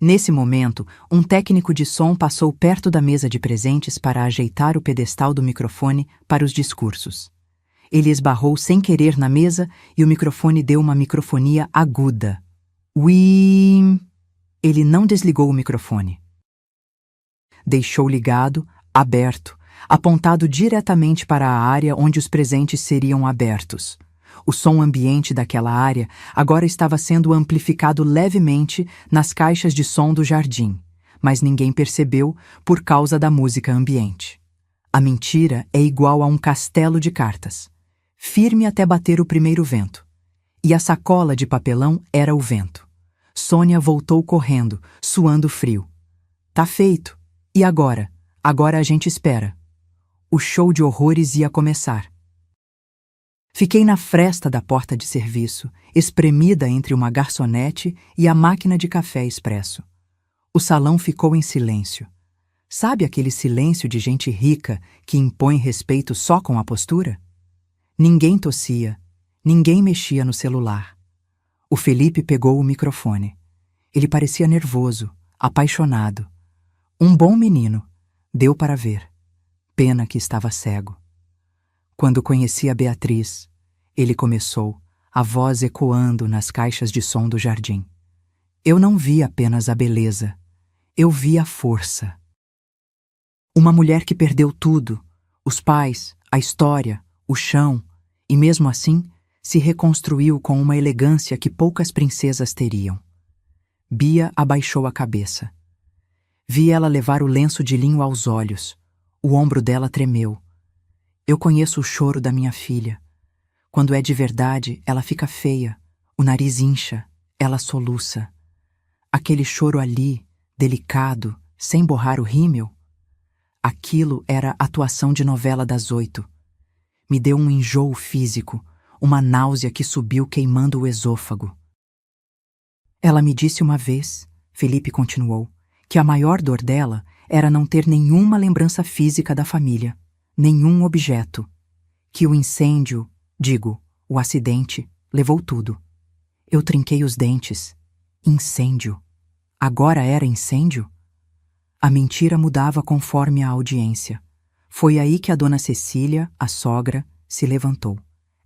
S1: Nesse momento, um técnico de som passou perto da mesa de presentes para ajeitar o pedestal do microfone para os discursos. Ele esbarrou sem querer na mesa e o microfone deu uma microfonia aguda. Uim! Ele não desligou o microfone. Deixou ligado, aberto, apontado diretamente para a área onde os presentes seriam abertos. O som ambiente daquela área agora estava sendo amplificado levemente nas caixas de som do jardim, mas ninguém percebeu por causa da música ambiente. A mentira é igual a um castelo de cartas, firme até bater o primeiro vento. E a sacola de papelão era o vento. Sônia voltou correndo, suando frio. Tá feito. E agora? Agora a gente espera. O show de horrores ia começar. Fiquei na fresta da porta de serviço, espremida entre uma garçonete e a máquina de café expresso. O salão ficou em silêncio. Sabe aquele silêncio de gente rica que impõe respeito só com a postura? Ninguém tossia, ninguém mexia no celular. O Felipe pegou o microfone. Ele parecia nervoso, apaixonado. Um bom menino, deu para ver. Pena que estava cego. Quando conheci a Beatriz, ele começou, a voz ecoando nas caixas de som do jardim. Eu não vi apenas a beleza, eu vi a força. Uma mulher que perdeu tudo, os pais, a história, o chão, e mesmo assim se reconstruiu com uma elegância que poucas princesas teriam. Bia abaixou a cabeça. Vi ela levar o lenço de linho aos olhos. O ombro dela tremeu. Eu conheço o choro da minha filha. Quando é de verdade, ela fica feia, o nariz incha, ela soluça. Aquele choro ali, delicado, sem borrar o rímel. Aquilo era atuação de novela das 8. Me deu um enjoo físico, uma náusea que subiu queimando o esôfago. Ela me disse uma vez, Felipe continuou, que a maior dor dela era não ter nenhuma lembrança física da família, nenhum objeto. Que o incêndio, o acidente, levou tudo. Eu trinquei os dentes. Incêndio. Agora era incêndio? A mentira mudava conforme a audiência. Foi aí que a dona Cecília, a sogra, se levantou.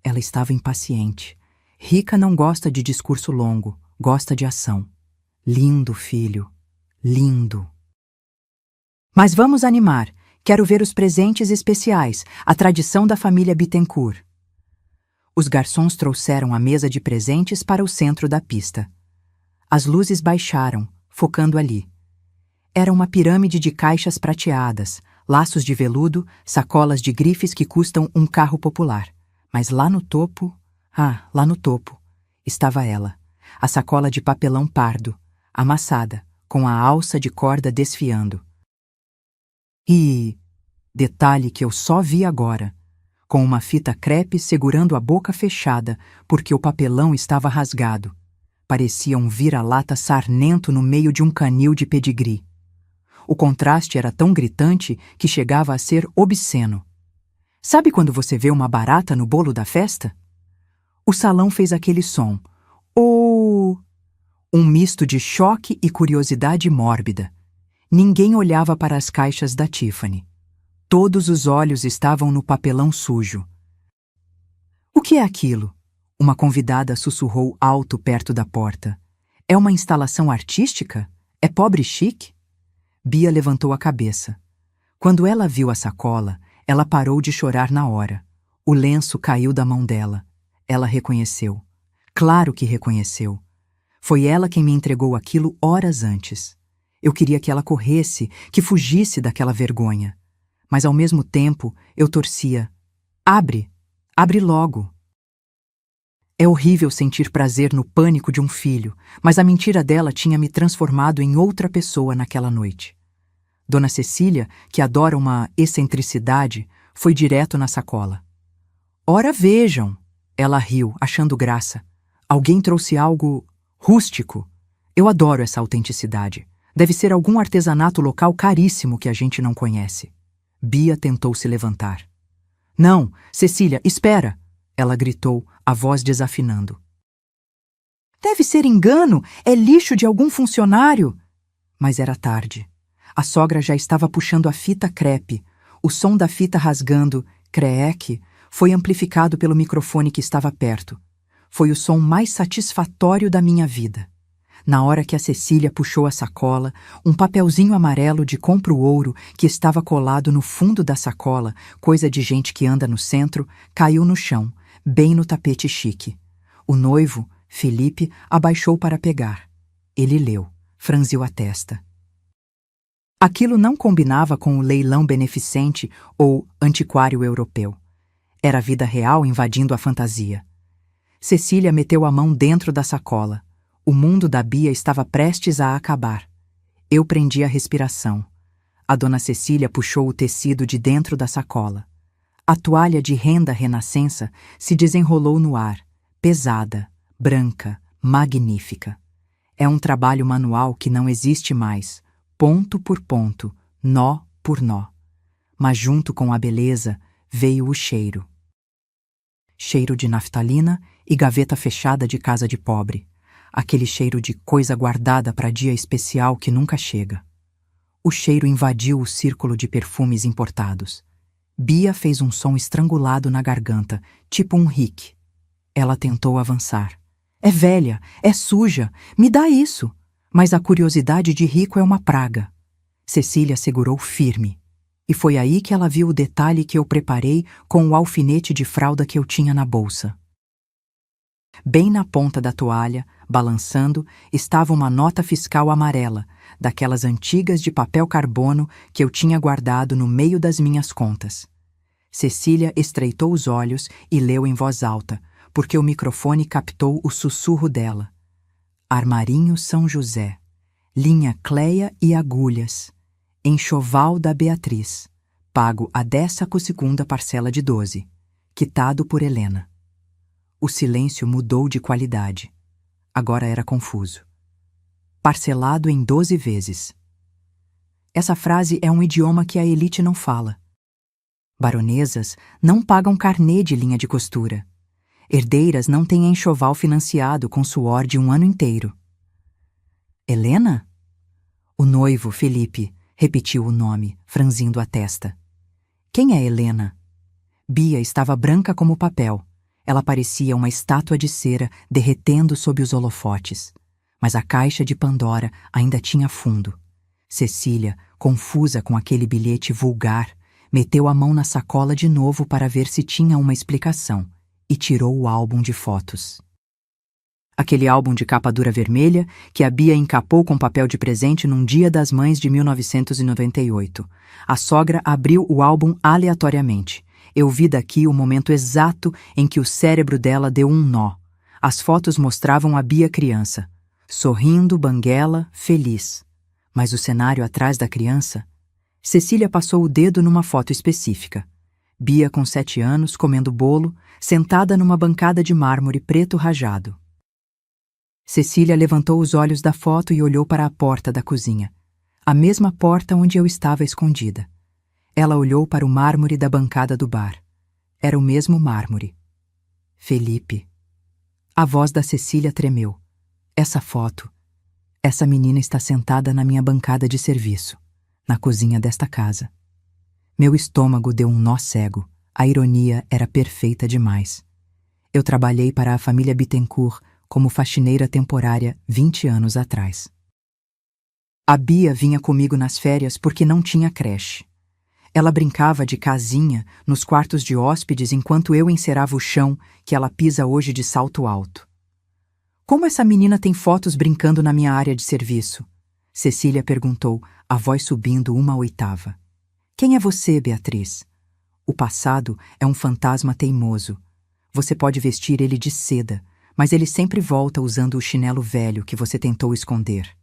S1: Ela estava impaciente. Rica não gosta de discurso longo, gosta de ação. Lindo, filho. Lindo. Mas vamos animar. Quero ver os presentes especiais, a tradição da família Bittencourt. Os garçons trouxeram a mesa de presentes para o centro da pista. As luzes baixaram, focando ali. Era uma pirâmide de caixas prateadas, laços de veludo, sacolas de grifes que custam um carro popular. Mas lá no topo, estava ela, a sacola de papelão pardo, amassada, com a alça de corda desfiando. E, detalhe que eu só vi agora, com uma fita crepe segurando a boca fechada porque o papelão estava rasgado. Parecia um vira-lata sarnento no meio de um canil de pedigree. O contraste era tão gritante que chegava a ser obsceno. Sabe quando você vê uma barata no bolo da festa? O salão fez aquele som. Oh! Um misto de choque e curiosidade mórbida. Ninguém olhava para as caixas da Tiffany. Todos os olhos estavam no papelão sujo. O que é aquilo? Uma convidada sussurrou alto perto da porta. É uma instalação artística? É pobre chique? Bia levantou a cabeça. Quando ela viu a sacola, ela parou de chorar na hora. O lenço caiu da mão dela. Ela reconheceu. Claro que reconheceu. Foi ela quem me entregou aquilo horas antes. Eu queria que ela corresse, que fugisse daquela vergonha. Mas ao mesmo tempo, eu torcia. Abre! Abre logo! É horrível sentir prazer no pânico de um filho, mas a mentira dela tinha me transformado em outra pessoa naquela noite. Dona Cecília, que adora uma excentricidade, foi direto na sacola. Ora vejam! Ela riu, achando graça. Alguém trouxe algo rústico. Eu adoro essa autenticidade. Deve ser algum artesanato local caríssimo que a gente não conhece. Bia tentou se levantar. Não, Cecília, espera! Ela gritou, a voz desafinando. Deve ser engano, é lixo de algum funcionário. Mas era tarde. A sogra já estava puxando a fita crepe. O som da fita rasgando, creque, foi amplificado pelo microfone que estava perto. Foi o som mais satisfatório da minha vida. Na hora que a Cecília puxou a sacola, um papelzinho amarelo de compro ouro que estava colado no fundo da sacola, coisa de gente que anda no centro, caiu no chão, bem no tapete chique. O noivo, Felipe, abaixou para pegar. Ele leu, franziu a testa. Aquilo não combinava com o leilão beneficente ou antiquário europeu. Era a vida real invadindo a fantasia. Cecília meteu a mão dentro da sacola. O mundo da Bia estava prestes a acabar. Eu prendi a respiração. A dona Cecília puxou o tecido de dentro da sacola. A toalha de renda renascença se desenrolou no ar, pesada, branca, magnífica. É um trabalho manual que não existe mais, ponto por ponto, nó por nó. Mas junto com a beleza veio o cheiro. Cheiro de naftalina e gaveta fechada de casa de pobre. Aquele cheiro de coisa guardada para dia especial que nunca chega. O cheiro invadiu o círculo de perfumes importados. Bia fez um som estrangulado na garganta, tipo um rique. Ela tentou avançar. É velha, é suja, me dá isso. Mas a curiosidade de rico é uma praga. Cecília segurou firme. E foi aí que ela viu o detalhe que eu preparei com o alfinete de fralda que eu tinha na bolsa. Bem na ponta da toalha, balançando, estava uma nota fiscal amarela, daquelas antigas de papel carbono que eu tinha guardado no meio das minhas contas. Cecília estreitou os olhos e leu em voz alta, porque o microfone captou o sussurro dela. Armarinho São José, linha Cleia e agulhas, enxoval da Beatriz, pago a 12ª parcela de 12, quitado por Helena. O silêncio mudou de qualidade. Agora era confuso. Parcelado em 12 vezes. Essa frase é um idioma que a elite não fala. Baronesas não pagam carnê de linha de costura. Herdeiras não têm enxoval financiado com suor de um ano inteiro. Helena? O noivo, Felipe, repetiu o nome, franzindo a testa. Quem é Helena? Bia estava branca como papel. Ela parecia uma estátua de cera derretendo sob os holofotes. Mas a caixa de Pandora ainda tinha fundo. Cecília, confusa com aquele bilhete vulgar, meteu a mão na sacola de novo para ver se tinha uma explicação e tirou o álbum de fotos. Aquele álbum de capa dura vermelha que a Bia encapou com papel de presente num Dia das Mães de 1998. A sogra abriu o álbum aleatoriamente. Eu vi daqui o momento exato em que o cérebro dela deu um nó. As fotos mostravam a Bia criança, sorrindo, banguela, feliz. Mas o cenário atrás da criança... Cecília passou o dedo numa foto específica. Bia com 7 anos, comendo bolo, sentada numa bancada de mármore preto rajado. Cecília levantou os olhos da foto e olhou para a porta da cozinha, a mesma porta onde eu estava escondida. Ela olhou para o mármore da bancada do bar. Era o mesmo mármore. Felipe. A voz da Cecília tremeu. Essa foto. Essa menina está sentada na minha bancada de serviço, na cozinha desta casa. Meu estômago deu um nó cego. A ironia era perfeita demais. Eu trabalhei para a família Bittencourt como faxineira temporária 20 anos atrás. A Bia vinha comigo nas férias porque não tinha creche. Ela brincava de casinha nos quartos de hóspedes enquanto eu encerava o chão que ela pisa hoje de salto alto. Como essa menina tem fotos brincando na minha área de serviço? Cecília perguntou, a voz subindo 1/8. Quem é você, Beatriz? O passado é um fantasma teimoso. Você pode vestir ele de seda, mas ele sempre volta usando o chinelo velho que você tentou esconder.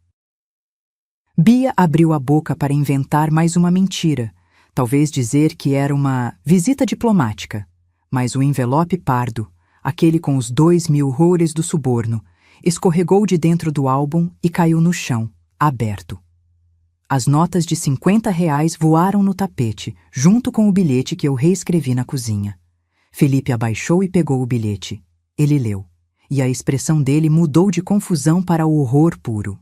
S1: Bia abriu a boca para inventar mais uma mentira, talvez dizer que era uma visita diplomática, mas o envelope pardo, aquele com os 2.000 roures do suborno, escorregou de dentro do álbum e caiu no chão, aberto. As notas de R$ 50 voaram no tapete, junto com o bilhete que eu reescrevi na cozinha. Felipe abaixou e pegou o bilhete. Ele leu, e a expressão dele mudou de confusão para o horror puro.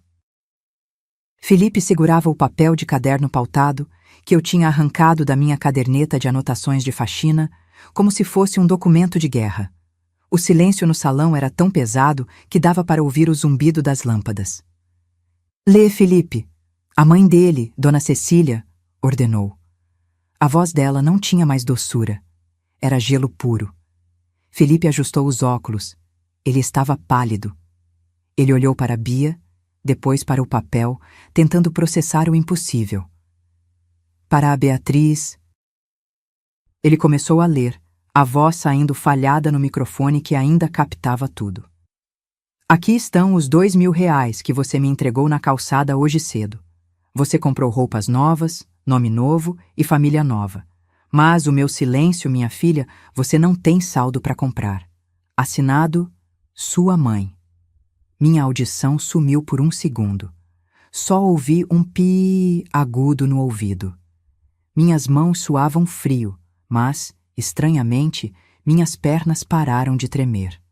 S1: Felipe segurava o papel de caderno pautado, que eu tinha arrancado da minha caderneta de anotações de faxina, como se fosse um documento de guerra. O silêncio no salão era tão pesado que dava para ouvir o zumbido das lâmpadas. Lê, Felipe. A mãe dele, Dona Cecília, ordenou. A voz dela não tinha mais doçura. Era gelo puro. Felipe ajustou os óculos. Ele estava pálido. Ele olhou para Bia, depois para o papel, tentando processar o impossível. Para a Beatriz... Ele começou a ler, a voz saindo falhada no microfone que ainda captava tudo. Aqui estão os R$ 2.000 que você me entregou na calçada hoje cedo. Você comprou roupas novas, nome novo e família nova. Mas o meu silêncio, minha filha, você não tem saldo para comprar. Assinado, sua mãe. Minha audição sumiu por um segundo. Só ouvi um pi agudo no ouvido. Minhas mãos suavam frio, mas, estranhamente, minhas pernas pararam de tremer.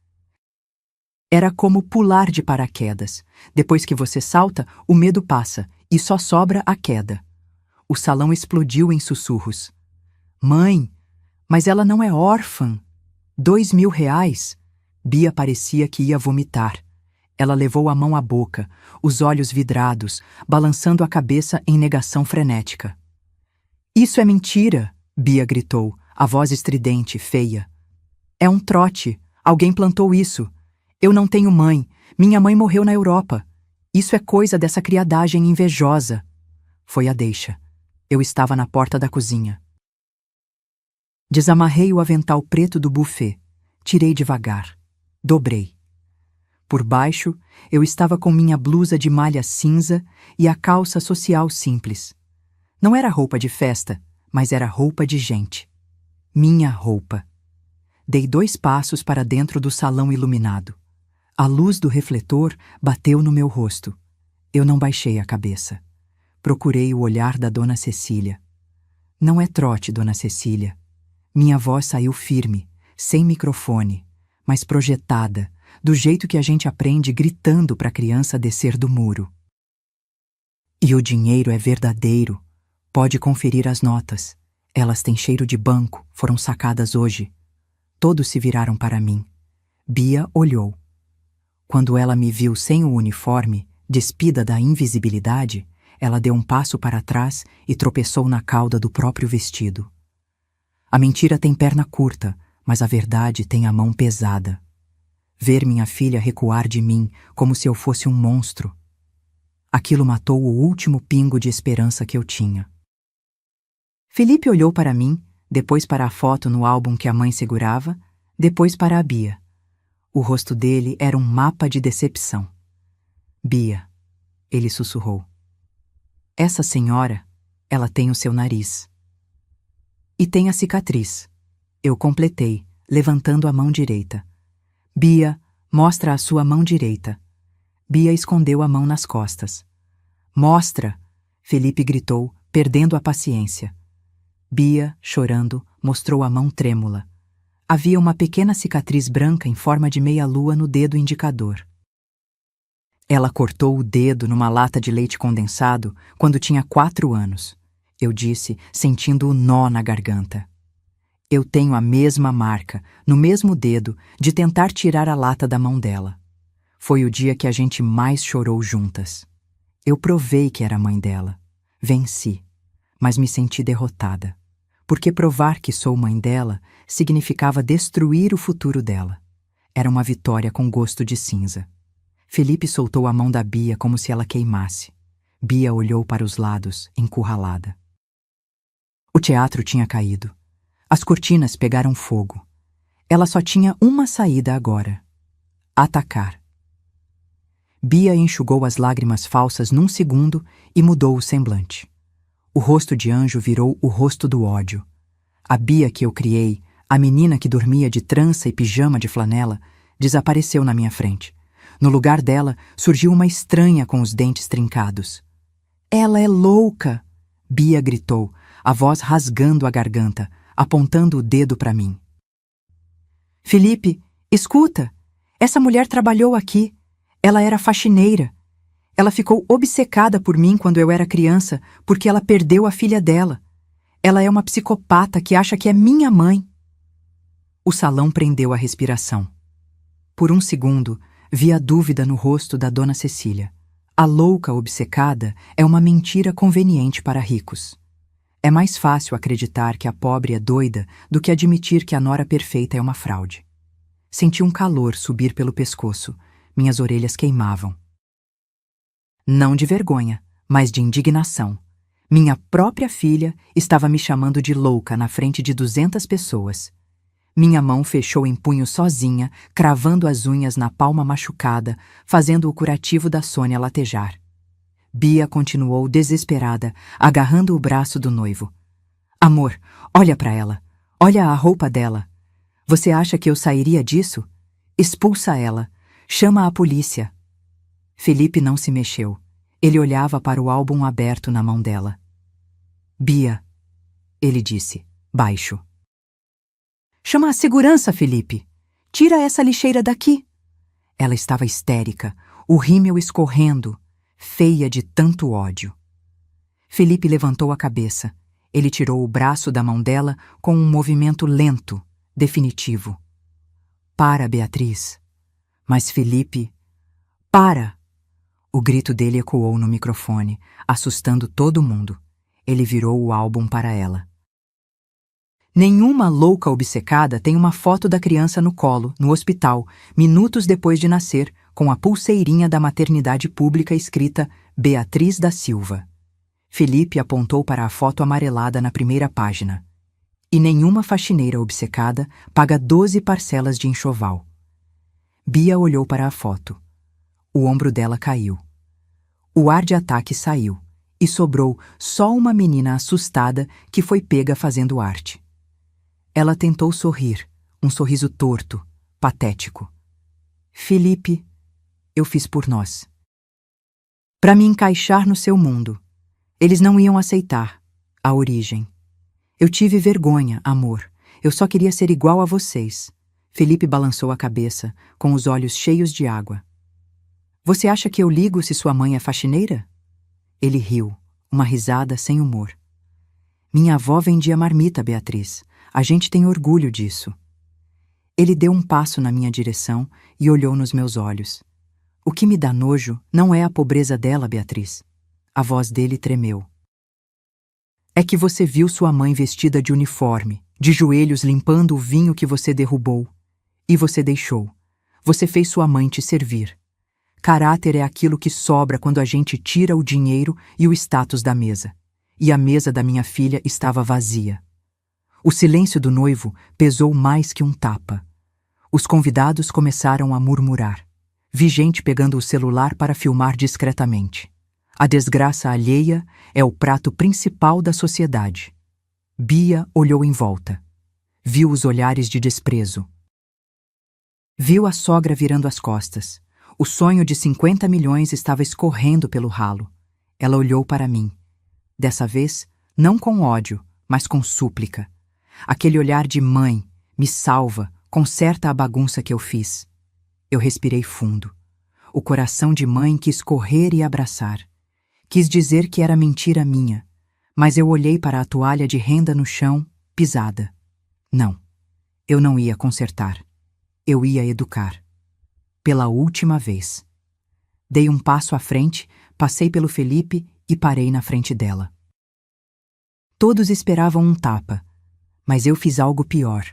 S1: Era como pular de paraquedas. Depois que você salta, o medo passa e só sobra a queda. O salão explodiu em sussurros. Mãe, mas ela não é órfã. 2.000 reais. Bia parecia que ia vomitar. Ela levou a mão à boca, os olhos vidrados, balançando a cabeça em negação frenética. Isso é mentira, Bia gritou, a voz estridente, feia. É um trote. Alguém plantou isso. Eu não tenho mãe. Minha mãe morreu na Europa. Isso é coisa dessa criadagem invejosa. Foi a deixa. Eu estava na porta da cozinha. Desamarrei o avental preto do buffet. Tirei devagar. Dobrei. Por baixo, eu estava com minha blusa de malha cinza e a calça social simples. Não era roupa de festa, mas era roupa de gente. Minha roupa. Dei 2 passos para dentro do salão iluminado. A luz do refletor bateu no meu rosto. Eu não baixei a cabeça. Procurei o olhar da Dona Cecília. Não é trote, Dona Cecília. Minha voz saiu firme, sem microfone, mas projetada, do jeito que a gente aprende gritando para a criança descer do muro. E o dinheiro é verdadeiro. Pode conferir as notas. Elas têm cheiro de banco, foram sacadas hoje. Todos se viraram para mim. Bia olhou. Quando ela me viu sem o uniforme, despida da invisibilidade, ela deu um passo para trás e tropeçou na cauda do próprio vestido. A mentira tem perna curta, mas a verdade tem a mão pesada. Ver minha filha recuar de mim como se eu fosse um monstro. Aquilo matou o último pingo de esperança que eu tinha. Felipe olhou para mim, depois para a foto no álbum que a mãe segurava, depois para a Bia. O rosto dele era um mapa de decepção. Bia, ele sussurrou. Essa senhora, ela tem o seu nariz. E tem a cicatriz. Eu completei, levantando a mão direita. Bia, mostra a sua mão direita. Bia escondeu a mão nas costas. Mostra! Felipe gritou, perdendo a paciência. Bia, chorando, mostrou a mão trêmula. Havia uma pequena cicatriz branca em forma de meia-lua no dedo indicador. Ela cortou o dedo numa lata de leite condensado quando tinha 4 anos. Eu disse, sentindo o nó na garganta. Eu tenho a mesma marca, no mesmo dedo, de tentar tirar a lata da mão dela. Foi o dia que a gente mais chorou juntas. Eu provei que era a mãe dela. Venci, mas me senti derrotada. Porque provar que sou mãe dela significava destruir o futuro dela. Era uma vitória com gosto de cinza. Felipe soltou a mão da Bia como se ela queimasse. Bia olhou para os lados, encurralada. O teatro tinha caído. As cortinas pegaram fogo. Ela só tinha uma saída agora: atacar. Bia enxugou as lágrimas falsas num segundo e mudou o semblante. O rosto de Anjo virou o rosto do ódio. A Bia que eu criei, a menina que dormia de trança e pijama de flanela, desapareceu na minha frente. No lugar dela, surgiu uma estranha com os dentes trincados. Ela é louca! Bia gritou, a voz rasgando a garganta, apontando o dedo para mim. Felipe, escuta! Essa mulher trabalhou aqui. Ela era faxineira. Ela ficou obcecada por mim quando eu era criança, porque ela perdeu a filha dela. Ela é uma psicopata que acha que é minha mãe. O salão prendeu a respiração. Por um segundo, vi a dúvida no rosto da Dona Cecília. A louca obcecada é uma mentira conveniente para ricos. É mais fácil acreditar que a pobre é doida do que admitir que a nora perfeita é uma fraude. Senti um calor subir pelo pescoço. Minhas orelhas queimavam. Não de vergonha, mas de indignação. Minha própria filha estava me chamando de louca na frente de 200 pessoas. Minha mão fechou em punho sozinha, cravando as unhas na palma machucada, fazendo o curativo da Sônia latejar. Bia continuou desesperada, agarrando o braço do noivo. Amor, olha para ela. Olha a roupa dela. Você acha que eu sairia disso? Expulsa ela. Chama a polícia. Felipe não se mexeu. Ele olhava para o álbum aberto na mão dela. Bia, ele disse, baixo. Chama a segurança, Felipe. Tira essa lixeira daqui. Ela estava histérica, o rímel escorrendo, feia de tanto ódio. Felipe levantou a cabeça. Ele tirou o braço da mão dela com um movimento lento, definitivo. Para, Beatriz. Mas Felipe... Para! O grito dele ecoou no microfone, assustando todo mundo. Ele virou o álbum para ela. Nenhuma louca obcecada tem uma foto da criança no colo, no hospital, minutos depois de nascer, com a pulseirinha da maternidade pública escrita Beatriz da Silva. Felipe apontou para a foto amarelada na primeira página. E nenhuma faxineira obcecada paga 12 parcelas de enxoval. Bia olhou para a foto. O ombro dela caiu. O ar de ataque saiu, e sobrou só uma menina assustada que foi pega fazendo arte. Ela tentou sorrir, um sorriso torto, patético. Felipe, eu fiz por nós. Para me encaixar no seu mundo. Eles não iam aceitar a origem. Eu tive vergonha, amor. Eu só queria ser igual a vocês. Felipe balançou a cabeça, com os olhos cheios de água. Você acha que eu ligo se sua mãe é faxineira? Ele riu, uma risada sem humor. Minha avó vendia marmita, Beatriz. A gente tem orgulho disso. Ele deu um passo na minha direção e olhou nos meus olhos. O que me dá nojo não é a pobreza dela, Beatriz. A voz dele tremeu. É que você viu sua mãe vestida de uniforme, de joelhos limpando o vinho que você derrubou. E você deixou. Você fez sua mãe te servir. Caráter é aquilo que sobra quando a gente tira o dinheiro e o status da mesa. E a mesa da minha filha estava vazia. O silêncio do noivo pesou mais que um tapa. Os convidados começaram a murmurar. Vi gente pegando o celular para filmar discretamente. A desgraça alheia é o prato principal da sociedade. Bia olhou em volta. Viu os olhares de desprezo. Viu a sogra virando as costas. O sonho de 50 milhões estava escorrendo pelo ralo. Ela olhou para mim. Dessa vez, não com ódio, mas com súplica. Aquele olhar de mãe, me salva, conserta a bagunça que eu fiz. Eu respirei fundo. O coração de mãe quis correr e abraçar. Quis dizer que era mentira minha, mas eu olhei para a toalha de renda no chão, pisada. Não, eu não ia consertar. Eu ia educar. Pela última vez. Dei um passo à frente, passei pelo Felipe e parei na frente dela. Todos esperavam um tapa, mas eu fiz algo pior.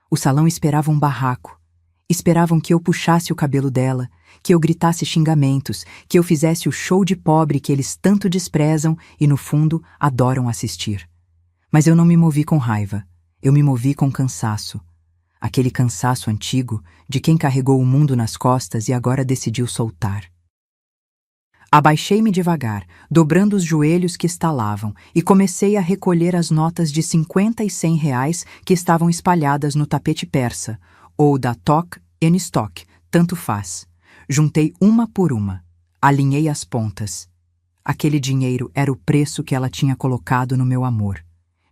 S1: O salão esperava um barraco. Esperavam que eu puxasse o cabelo dela, que eu gritasse xingamentos, que eu fizesse o show de pobre que eles tanto desprezam e, no fundo, adoram assistir. Mas eu não me movi com raiva. Eu me movi com cansaço. Aquele cansaço antigo de quem carregou o mundo nas costas e agora decidiu soltar. Abaixei-me devagar, dobrando os joelhos que estalavam, e comecei a recolher as notas de 50 e 100 reais que estavam espalhadas no tapete persa, ou da Tok and Stock, tanto faz. Juntei uma por uma. Alinhei as pontas. Aquele dinheiro era o preço que ela tinha colocado no meu amor.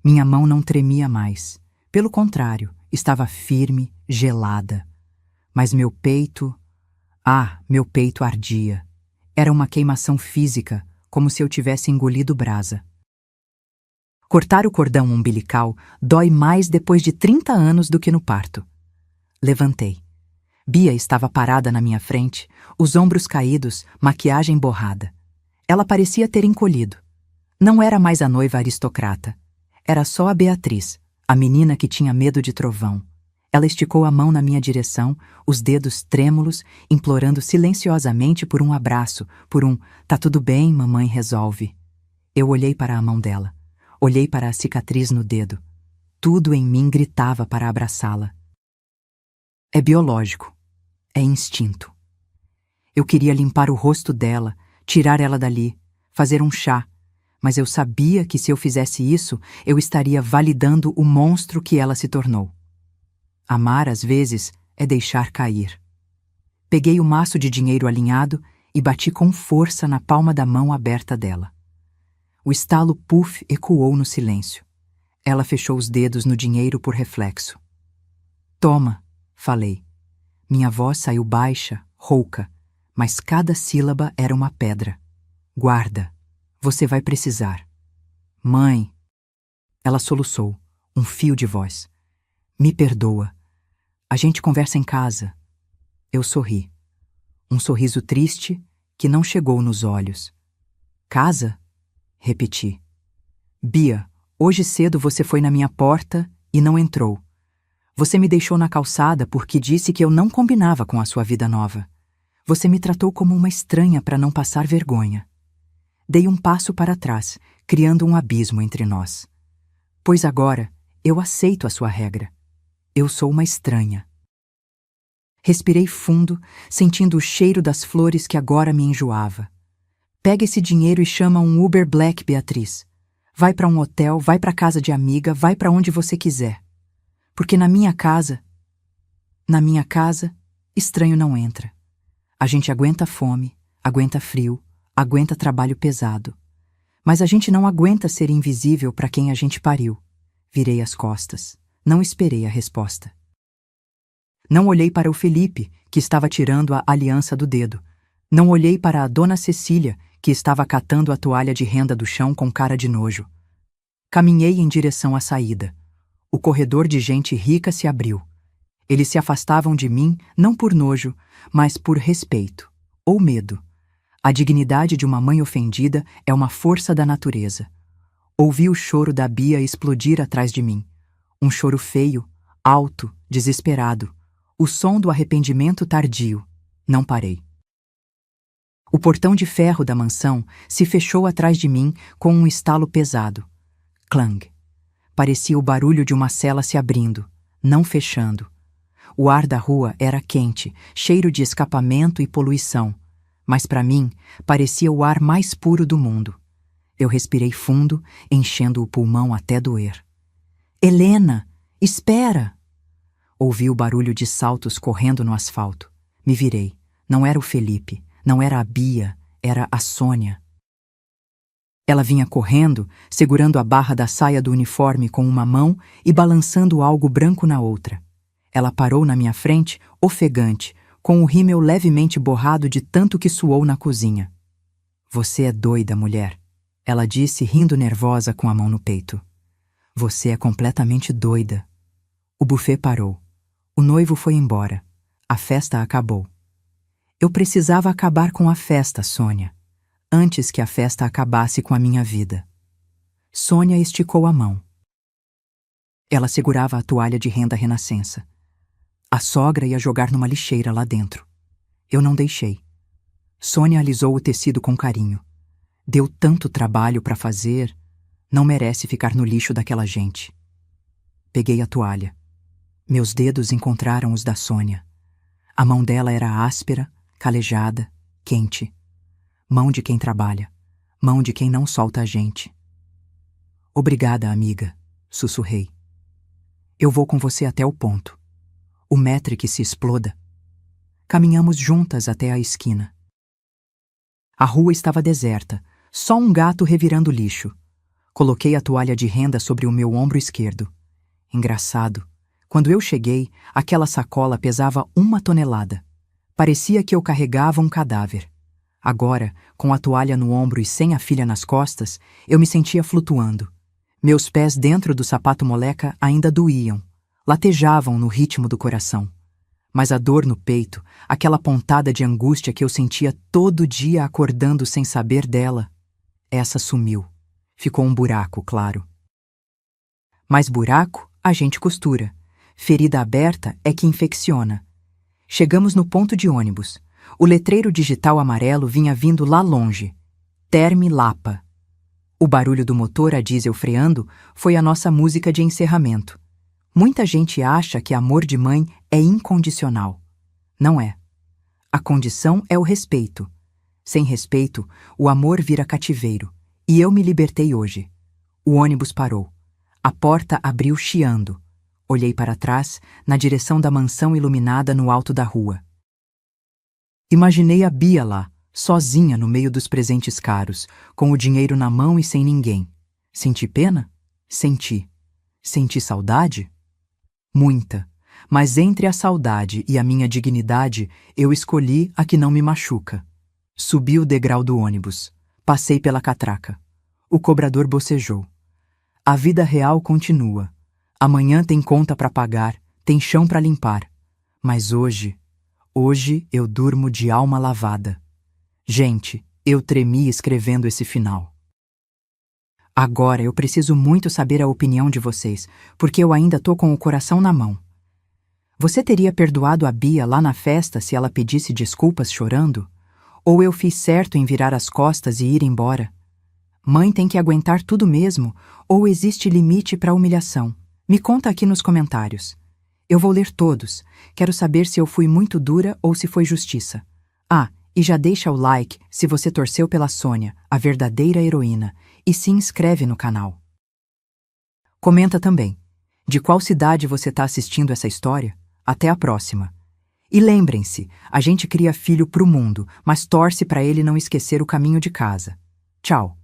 S1: Minha mão não tremia mais. Pelo contrário, estava firme, gelada. Mas meu peito... meu peito ardia. Era uma queimação física, como se eu tivesse engolido brasa. Cortar o cordão umbilical dói mais depois de 30 anos do que no parto. Levantei. Bia estava parada na minha frente, os ombros caídos, maquiagem borrada. Ela parecia ter encolhido. Não era mais a noiva aristocrata. Era só a Beatriz, a menina que tinha medo de trovão. Ela esticou a mão na minha direção, os dedos trêmulos, implorando silenciosamente por um abraço, por um "tá tudo bem, mamãe resolve". Eu olhei para a mão dela. Olhei para a cicatriz no dedo. Tudo em mim gritava para abraçá-la. É biológico. É instinto. Eu queria limpar o rosto dela, tirar ela dali, fazer um chá, mas eu sabia que se eu fizesse isso, eu estaria validando o monstro que ela se tornou. Amar, às vezes, é deixar cair. Peguei o maço de dinheiro alinhado e bati com força na palma da mão aberta dela. O estalo puff ecoou no silêncio. Ela fechou os dedos no dinheiro por reflexo. Toma, falei. Minha voz saiu baixa, rouca, mas cada sílaba era uma pedra. Guarda, você vai precisar. Mãe. Ela soluçou, um fio de voz. Me perdoa. A gente conversa em casa. Eu sorri. Um sorriso triste que não chegou nos olhos. Casa? Repeti. Bia, hoje cedo você foi na minha porta e não entrou. Você me deixou na calçada porque disse que eu não combinava com a sua vida nova. Você me tratou como uma estranha para não passar vergonha. Dei um passo para trás, criando um abismo entre nós. Pois agora eu aceito a sua regra. Eu sou uma estranha. Respirei fundo, sentindo o cheiro das flores que agora me enjoava. Pega esse dinheiro e chama um Uber Black, Beatriz. Vai para um hotel, vai para casa de amiga, vai para onde você quiser. Porque na minha casa, estranho não entra. A gente aguenta fome, aguenta frio, aguenta trabalho pesado. Mas a gente não aguenta ser invisível para quem a gente pariu. Virei as costas. Não esperei a resposta. Não olhei para o Felipe, que estava tirando a aliança do dedo. Não olhei para a dona Cecília, que estava catando a toalha de renda do chão com cara de nojo. Caminhei em direção à saída. O corredor de gente rica se abriu. Eles se afastavam de mim não por nojo, mas por respeito, ou medo. A dignidade de uma mãe ofendida é uma força da natureza. Ouvi o choro da Bia explodir atrás de mim. Um choro feio, alto, desesperado. O som do arrependimento tardio. Não parei. O portão de ferro da mansão se fechou atrás de mim com um estalo pesado. Clang. Parecia o barulho de uma cela se abrindo, não fechando. O ar da rua era quente, cheiro de escapamento e poluição, mas para mim parecia o ar mais puro do mundo. Eu respirei fundo, enchendo o pulmão até doer. Helena, espera! Ouvi o barulho de saltos correndo no asfalto. Me virei. Não era o Felipe, não era a Bia, era a Sônia. Ela vinha correndo, segurando a barra da saia do uniforme com uma mão e balançando algo branco na outra. Ela parou na minha frente, ofegante, com o rímel levemente borrado de tanto que suou na cozinha. Você é doida, mulher, ela disse, rindo nervosa com a mão no peito. Você é completamente doida. O buffet parou. O noivo foi embora. A festa acabou. Eu precisava acabar com a festa, Sônia, antes que a festa acabasse com a minha vida. Sônia esticou a mão. Ela segurava a toalha de renda renascença. A sogra ia jogar numa lixeira lá dentro. Eu não deixei. Sônia alisou o tecido com carinho. Deu tanto trabalho para fazer, não merece ficar no lixo daquela gente. Peguei a toalha. Meus dedos encontraram os da Sônia. A mão dela era áspera, calejada, quente. Mão de quem trabalha. Mão de quem não solta a gente. Obrigada, amiga, sussurrei. Eu vou com você até o ponto. O metre que se exploda. Caminhamos juntas até a esquina. A rua estava deserta, só um gato revirando lixo. Coloquei a toalha de renda sobre o meu ombro esquerdo. Engraçado. Quando eu cheguei, aquela sacola pesava 1 tonelada. Parecia que eu carregava um cadáver. Agora, com a toalha no ombro e sem a filha nas costas, eu me sentia flutuando. Meus pés dentro do sapato moleca ainda doíam, latejavam no ritmo do coração. Mas a dor no peito, aquela pontada de angústia que eu sentia todo dia acordando sem saber dela, essa sumiu. Ficou um buraco, claro. Mas buraco, a gente costura. Ferida aberta é que infecciona. Chegamos no ponto de ônibus. O letreiro digital amarelo vinha vindo lá longe. Terme Lapa. O barulho do motor a diesel freando foi a nossa música de encerramento. Muita gente acha que amor de mãe é incondicional. Não é. A condição é o respeito. Sem respeito, o amor vira cativeiro. E eu me libertei hoje. O ônibus parou. A porta abriu chiando. Olhei para trás, na direção da mansão iluminada no alto da rua. Imaginei a Bia lá, sozinha no meio dos presentes caros, com o dinheiro na mão e sem ninguém. Senti pena? Senti. Senti saudade? Muita. Mas entre a saudade e a minha dignidade, eu escolhi a que não me machuca. Subi o degrau do ônibus. Passei pela catraca. O cobrador bocejou. A vida real continua. Amanhã tem conta para pagar, tem chão para limpar. Mas hoje eu durmo de alma lavada. Gente, eu tremi escrevendo esse final. Agora eu preciso muito saber a opinião de vocês, porque eu ainda tô com o coração na mão. Você teria perdoado a Bia lá na festa se ela pedisse desculpas chorando? Ou eu fiz certo em virar as costas e ir embora? Mãe tem que aguentar tudo mesmo, ou existe limite para a humilhação? Me conta aqui nos comentários. Eu vou ler todos. Quero saber se eu fui muito dura ou se foi justiça. Ah, e já deixa o like se você torceu pela Sônia, a verdadeira heroína, e se inscreve no canal. Comenta também. De qual cidade você está assistindo essa história? Até a próxima. E lembrem-se, a gente cria filho pro mundo, mas torce para ele não esquecer o caminho de casa. Tchau.